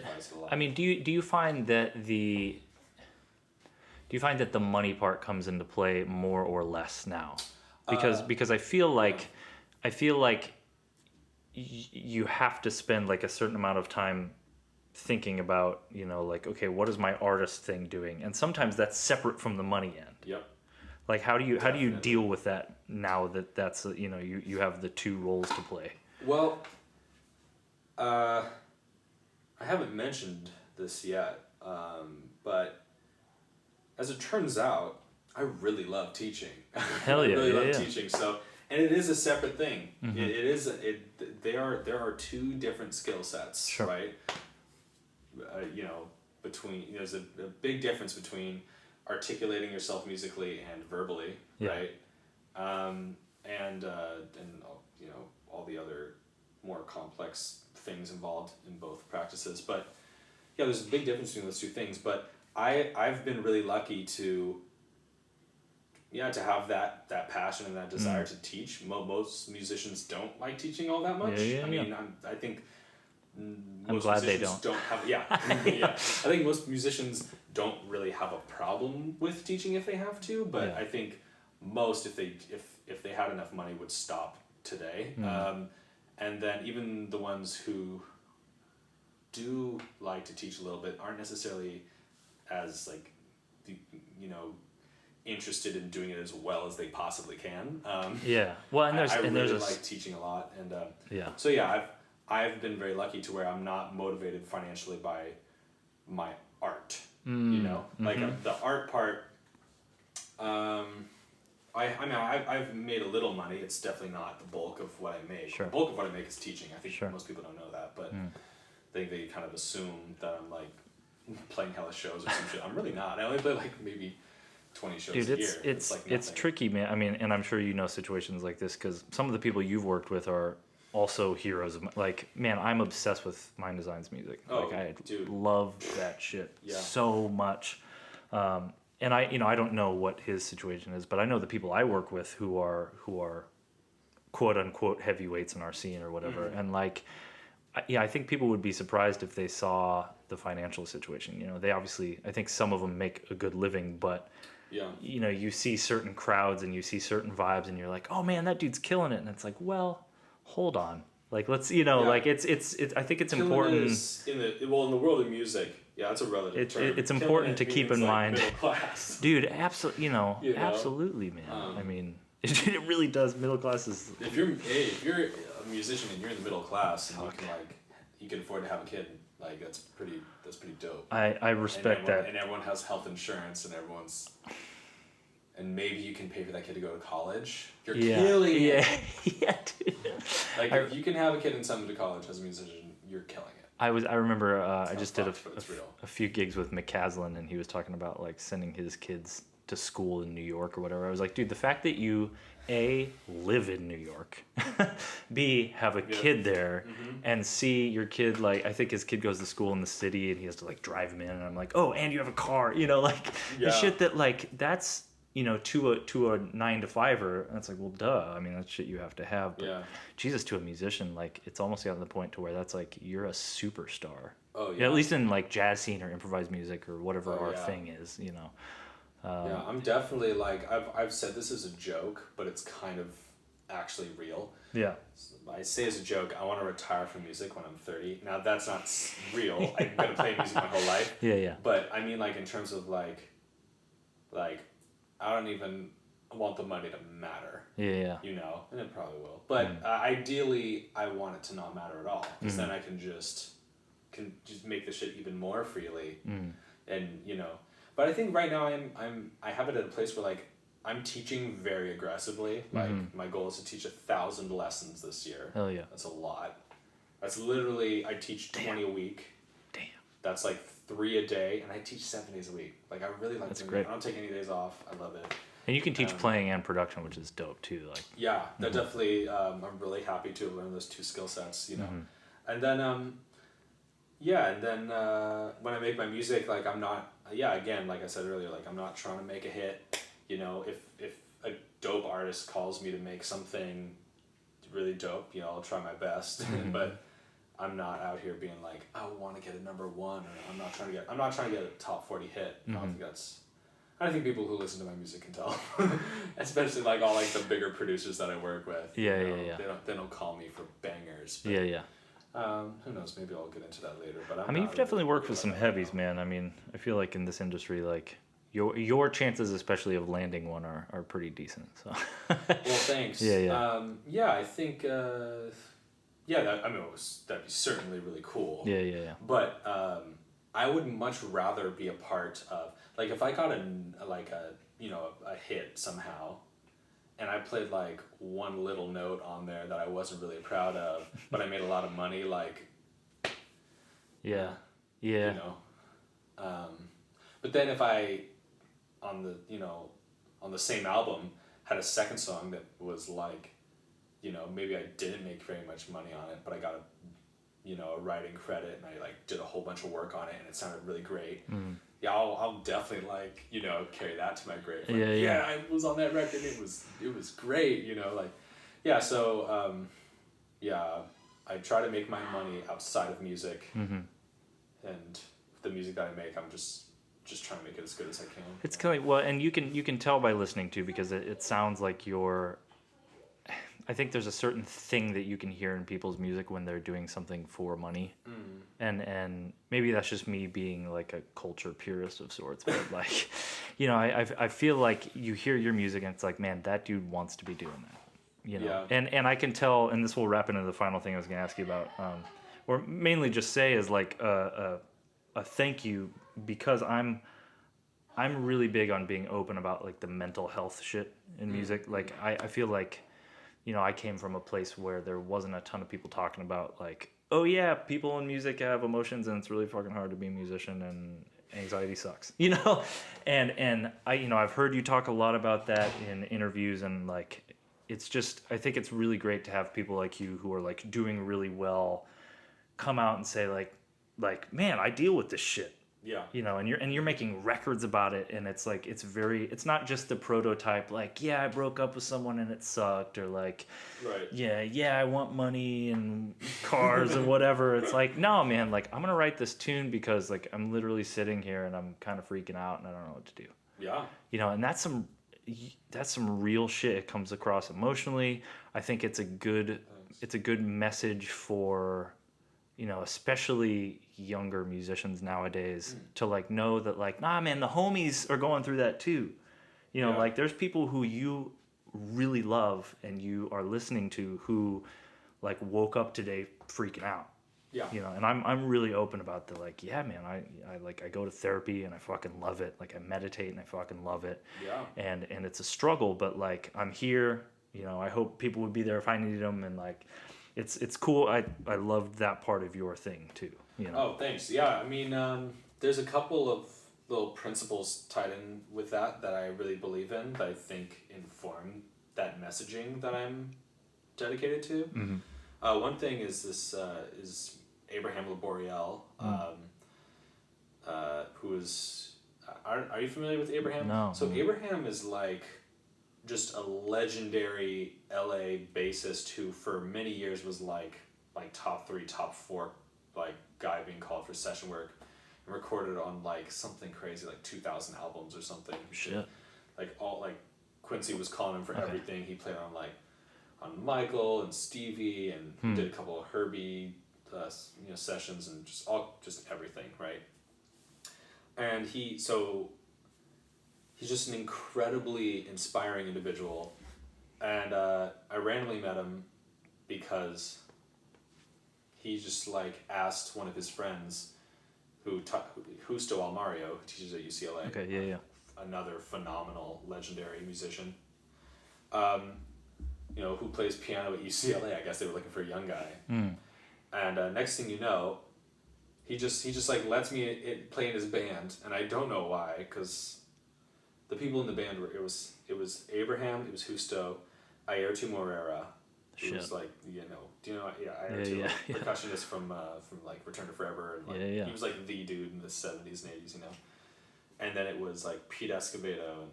S2: I mean, do you find that the money part comes into play more or less now? Because I feel like you have to spend like a certain amount of time thinking about, like, okay, what is my artist thing doing? And sometimes that's separate from the money end.
S3: Yep.
S2: Like, how do you deal with that now that that's, you have the two roles to play?
S3: Well, I haven't mentioned this yet, but as it turns out, I really love teaching.
S2: Hell yeah.
S3: I really love teaching. So, and it is a separate thing.
S2: Mm-hmm.
S3: There are two different skill sets,
S2: sure.
S3: right? There's a big difference between articulating yourself musically and verbally, right? And all the other more complex things involved in both practices. But yeah, there's a big difference between those two things. But I've been really lucky to have that passion and that desire to teach. Most musicians don't like teaching all that much. I think
S2: I'm glad they don't.
S3: Yeah. I think most musicians don't really have a problem with teaching if they have to, but I think most, if they had enough money, would stop today. And then even the ones who do like to teach a little bit aren't necessarily as like, interested in doing it as well as they possibly can.
S2: Well, and
S3: I really like teaching a lot, and so I've been very lucky to where I'm not motivated financially by my art. Like the art part. I've made a little money. It's definitely not the bulk of what I make.
S2: Sure.
S3: The bulk of what I make is teaching. I think most people don't know that, but they kind of assume that I'm like playing hella shows or some shit. I'm really not. I only play like maybe 20 shows a year.
S2: It's tricky, man. I mean, and I'm sure you know situations like this because some of the people you've worked with are also heroes of like, man, I'm obsessed with Mind Design's music. I love that shit so much. And I don't know what his situation is, but I know the people I work with who are quote unquote heavyweights in our scene or whatever. And like, I think people would be surprised if they saw the financial situation. They obviously, I think some of them make a good living, but you see certain crowds and you see certain vibes and you're like, oh man, that dude's killing it. And it's like, well, hold on. Like, let's, like it's I think it's killing important.
S3: In the world of music, it's a relative term.
S2: It's important to keep in mind.
S3: Middle class.
S2: Dude, absolutely, absolutely, man. I mean, it really does. Middle class is.
S3: If you're a musician and you're in the middle class and you can afford to have a kid, like that's pretty dope.
S2: I respect that.
S3: And everyone has health insurance and maybe you can pay for that kid to go to college. You're killing it.
S2: Yeah, dude.
S3: Like if you can have a kid and send them to college as a musician, you're killing it.
S2: I remember I just did a few gigs with McCaslin, and he was talking about like sending his kids to school in New York or whatever. I was like, dude, the fact that you A, live in New York, B, have a kid there, and C, your kid, like, I think his kid goes to school in the city and he has to like drive him in, and I'm like, oh, and you have a car, the shit that like that's to a 9-to-5er, and it's like, well, duh. I mean, that's shit you have to have. But Jesus, to a musician, like, it's almost gotten to the point to where that's like, you're a superstar. Oh, yeah. At least in like jazz scene or improvised music or whatever our thing is,
S3: I'm definitely like, I've said this as a joke, but it's kind of actually real.
S2: Yeah.
S3: I say as a joke, I want to retire from music when I'm 30. Now, that's not real. I'm going to play music my whole life.
S2: Yeah.
S3: But I mean, like, in terms of like, I don't even want the money to matter.
S2: Yeah.
S3: And it probably will. But ideally, I want it to not matter at all, because then I can just make the shit even more freely, and But I think right now I have it at a place where like I'm teaching very aggressively. Like my goal is to teach 1,000 lessons this year.
S2: Hell yeah.
S3: That's a lot. That's literally, I teach 20 a week.
S2: Damn.
S3: That's like 3 a day, and I teach 7 days a week. Like I really like doing it. I don't take any days off. I love it.
S2: And you can teach playing and production, which is dope too. Like
S3: that definitely. I'm really happy to learn those two skill sets. And then yeah, and then when I make my music, like I'm not, again, like I said earlier, like I'm not trying to make a hit. You know, if a dope artist calls me to make something really dope, you know, I'll try my best. But I'm not out here being like, I want to get a number one, or I'm not trying to get a top 40 hit. I don't think that's. I think people who listen to my music can tell, especially like all like the bigger producers that I work with.
S2: Yeah,
S3: you know,
S2: yeah.
S3: They don't call me for bangers. But,
S2: Yeah.
S3: who knows? Maybe I'll get into that later. But
S2: I mean, you've definitely worked with some heavies, man. I mean, I feel like in this industry, like your chances, especially of landing one, are pretty decent. So.
S3: Well, thanks.
S2: Yeah.
S3: I think. That'd be certainly really cool.
S2: Yeah.
S3: But I would much rather be a part of, like, if I got a hit somehow, and I played like one little note on there that I wasn't really proud of, but I made a lot of money, like.
S2: Yeah.
S3: You know. But then if I, on the same album, had a second song that was like, you know, maybe I didn't make very much money on it, but I got a writing credit, and I like did a whole bunch of work on it, and it sounded really great. Yeah, I'll definitely like, you know, carry that to my grave. Like, yeah, I was on that record. It was great. You know, like, yeah. So I try to make my money outside of music, and the music that I make, I'm just trying to make it as good as I can.
S2: It's kind of, well, and you can tell by listening to, because it sounds like you're. I think there's a certain thing that you can hear in people's music when they're doing something for money, and maybe that's just me being like a culture purist of sorts, but like, you know, I feel like you hear your music and it's like, man, that dude wants to be doing that, you know, and I can tell, and this will wrap into the final thing I was gonna ask you about, or mainly just say is like a thank you, because I'm really big on being open about like the mental health shit in music. Like I feel like, you know, I came from a place where there wasn't a ton of people talking about like, oh yeah, people in music have emotions and it's really fucking hard to be a musician and anxiety sucks, you know? And I, you know, I've heard you talk a lot about that in interviews, and like, it's just, I think it's really great to have people like you who are like doing really well come out and say like, man, I deal with this shit.
S3: Yeah.
S2: You know, and you're making records about it, and it's like, it's not just the prototype, like, yeah, I broke up with someone and it sucked, or like,
S3: right.
S2: Yeah, I want money and cars and whatever. It's like, no, man, like, I'm gonna write this tune because like I'm literally sitting here and I'm kind of freaking out and I don't know what to do.
S3: Yeah.
S2: You know, and that's some real shit. It comes across emotionally. I think it's a good message for, you know, especially younger musicians nowadays, to like know that like, nah, man, the homies are going through that too. You know, like there's people who you really love and you are listening to who like woke up today freaking out.
S3: Yeah.
S2: You know, and I'm really open about the like, yeah, man, I go to therapy and I fucking love it. Like I meditate and I fucking love it.
S3: Yeah.
S2: And it's a struggle, but like I'm here, you know, I hope people would be there if I needed them, and like it's cool. I loved that part of your thing too, you know.
S3: Oh, thanks. Yeah, I mean, there's a couple of little principles tied in with that I really believe in, that I think inform that messaging that I'm dedicated to. One thing is this is Abraham Laboriel, who is. Are you familiar with Abraham?
S2: No.
S3: So Abraham is like just a legendary LA bassist who for many years was like top 3, top 4 like guy being called for session work, and recorded on like something crazy like 2,000 albums or something.
S2: Shit.
S3: Like all like Quincy was calling him for everything. He played on like on Michael and Stevie, and he did a couple of Herbie sessions, and just everything, right? And he's just an incredibly inspiring individual, and I randomly met him because he just like asked one of his friends, Justo Almario, who teaches at UCLA.
S2: Okay, yeah.
S3: Another phenomenal, legendary musician. Who plays piano at UCLA. I guess they were looking for a young guy. And next thing you know, he just like lets me play in his band, and I don't know why, because the people in the band it was Abraham, it was Justo, Airtu Morera, who was like, you know, do you know? Yeah, I heard percussionist from like Return to Forever, and like he was like the dude in the 70s and 80s, you know. And then it was like Pete Escobedo, and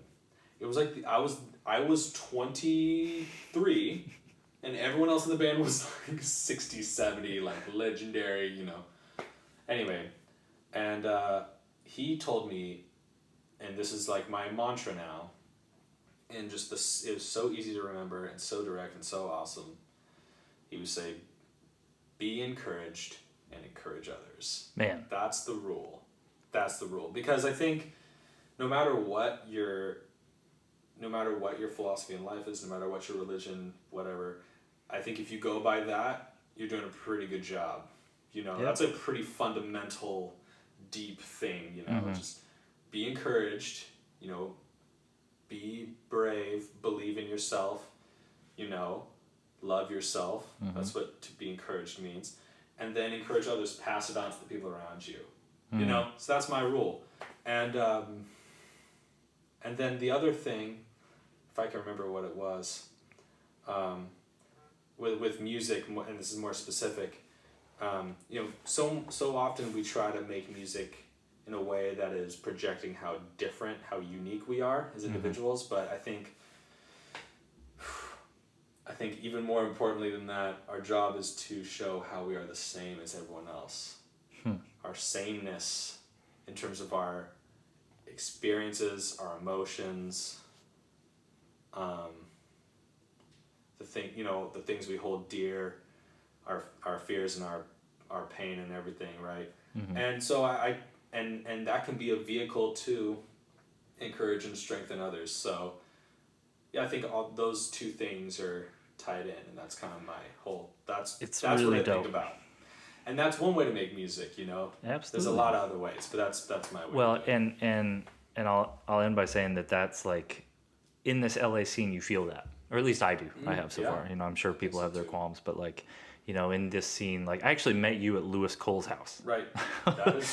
S3: it was like I was 23, and everyone else in the band was like 60, 70, like legendary, you know. Anyway, and he told me, and this is like my mantra now, and just this, it was so easy to remember and so direct and so awesome. He would say, be encouraged and encourage others.
S2: Man.
S3: That's the rule. That's the rule. Because I think no matter what your philosophy in life is, no matter what your religion, whatever, I think if you go by that, you're doing a pretty good job. You know, that's a pretty fundamental, deep thing, you know, just be encouraged, you know, be brave, believe in yourself, you know, love yourself. That's what to be encouraged means. And then encourage others, pass it on to the people around you. You know, so that's my rule. And then the other thing, if I can remember what it was, with music, and this is more specific, you know, so often we try to make music in a way that is projecting how different, how unique we are as individuals, but I think even more importantly than that, our job is to show how we are the same as everyone else. Our sameness in terms of our experiences, our emotions, the things we hold dear, our fears and our pain and everything, right? And so and that can be a vehicle to encourage and strengthen others. So yeah, I think all those two things are tied in, and that's kind of my whole, that's really what I think about. And that's one way to make music, you know.
S2: Absolutely.
S3: There's a lot of other ways, but that's my way.
S2: Well, and I'll end by saying that's like, in this LA scene you feel that, or at least I do. I have so far. You know, I'm sure people have their qualms, but like, you know, in this scene, like I actually met you at Lewis Cole's house.
S3: Right.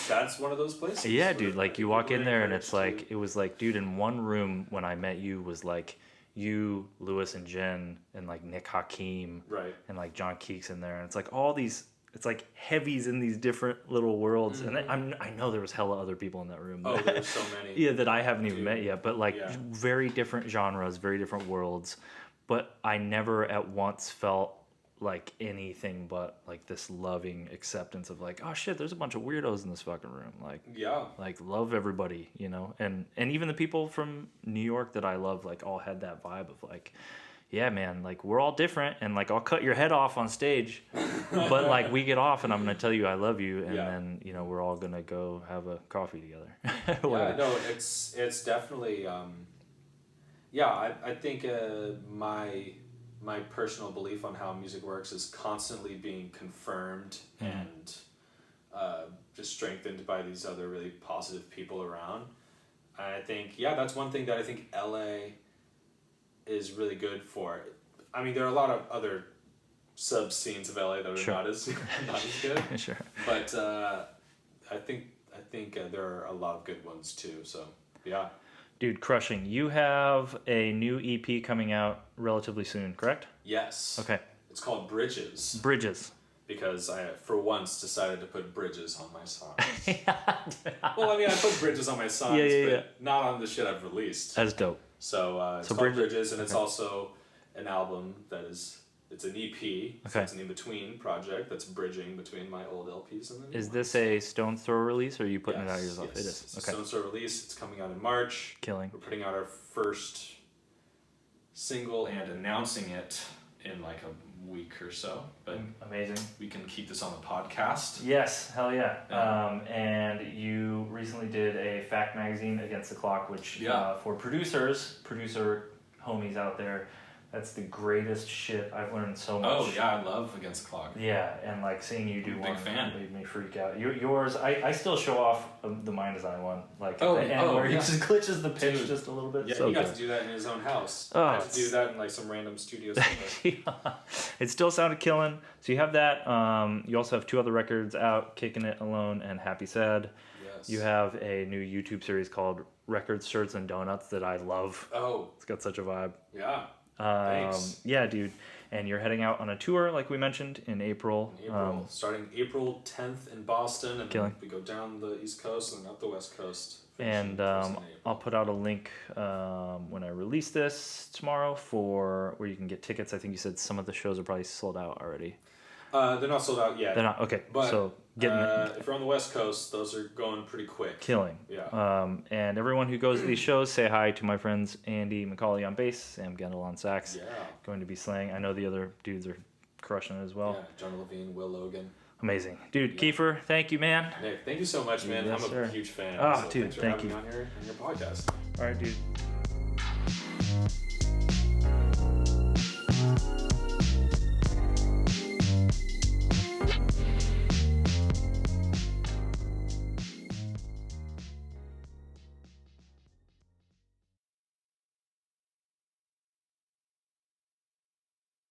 S3: That's one of those places.
S2: Yeah, dude. Like you walk in there and it's like, it was like, dude, in one room when I met you was like you, Lewis, and Jen, and like Nick Hakim,
S3: right,
S2: and like John Keeks in there, and it's like all these. It's like heavies in these different little worlds, and I know there was hella other people in that room.
S3: Oh, there's so many.
S2: Yeah, that I haven't even met yet, but like very different genres, very different worlds. But I never at once felt like anything but like this loving acceptance of like, oh shit, there's a bunch of weirdos in this fucking room. Like, like love everybody, you know, and even the people from New York that I love, like all had that vibe of like, yeah, man, like we're all different, and like I'll cut your head off on stage, but like we get off and I'm gonna tell you I love you, and then, you know, we're all gonna go have a coffee together.
S3: Yeah, no, it's definitely I think my personal belief on how music works is constantly being confirmed and just strengthened by these other really positive people around. And I think that's one thing that I think LA is really good for. I mean, there are a lot of other sub scenes of LA that are not as good.
S2: Sure.
S3: But I think there are a lot of good ones too. So yeah.
S2: Dude, crushing. You have a new EP coming out relatively soon, correct?
S3: Yes.
S2: Okay.
S3: It's called Bridges.
S2: Bridges.
S3: Because I, for once, decided to put bridges on my songs. Well, I mean, I put bridges on my songs, but not on the shit I've released.
S2: That's dope.
S3: So it's called Bridges, and it's also an album that is, it's an EP, so it's an in-between project that's bridging between my old LPs and the new
S2: Is
S3: ones.
S2: this a Stone's Throw release, or are you putting it out yourself?
S3: Yes.
S2: It is.
S3: It's a Stone's Throw release. It's coming out in March.
S2: Killing.
S3: We're putting out our first single and announcing it in like a week or so. But
S2: amazing.
S3: We can keep this on the podcast.
S2: Yes, hell yeah. And you recently did a Fact magazine, Against the Clock, which for producer homies out there, that's the greatest shit. I've learned so much.
S3: Oh yeah, I love Against the Clock.
S2: Yeah, and like seeing you do one
S3: big fan.
S2: made me freak out. Yours, I still show off the Mind Design one, like at the end where he just glitches the pitch just a little bit.
S3: Yeah,
S2: so
S3: he got to do that in his own house.
S2: Oh,
S3: I had to do that in like some random studio somewhere.
S2: It still sounded killing. So you have that. You also have 2 other records out, Kicking It Alone and Happy Sad.
S3: Yes.
S2: You have a new YouTube series called Records, Shirts, and Donuts that I love.
S3: Oh.
S2: It's got such a vibe.
S3: Yeah. Thanks.
S2: Yeah, dude. And you're heading out on a tour, like we mentioned, in April.
S3: Starting April 10th in Boston, and
S2: Killing.
S3: then we go down the East Coast and up the West Coast.
S2: And I'll put out a link when I release this tomorrow for where you can get tickets. I think you said some of the shows are probably sold out already.
S3: They're not sold out yet.
S2: They're not? Okay.
S3: But
S2: so
S3: if you're on the West Coast, those are going pretty quick.
S2: Killing.
S3: Yeah.
S2: And everyone who goes to these shows, say hi to my friends Andy McCauley on bass, Sam Gendel on sax.
S3: Yeah.
S2: Going to be slaying. I know the other dudes are crushing it as well.
S3: Yeah, John Levine, Will Logan.
S2: Amazing. Dude, Kiefer, thank you, man.
S3: Nick, thank you so much, man.
S2: Yes,
S3: I'm
S2: sir.
S3: a huge fan.
S2: Oh,
S3: so
S2: dude,
S3: thanks for
S2: thank
S3: having
S2: you.
S3: me on your podcast.
S2: All right, dude.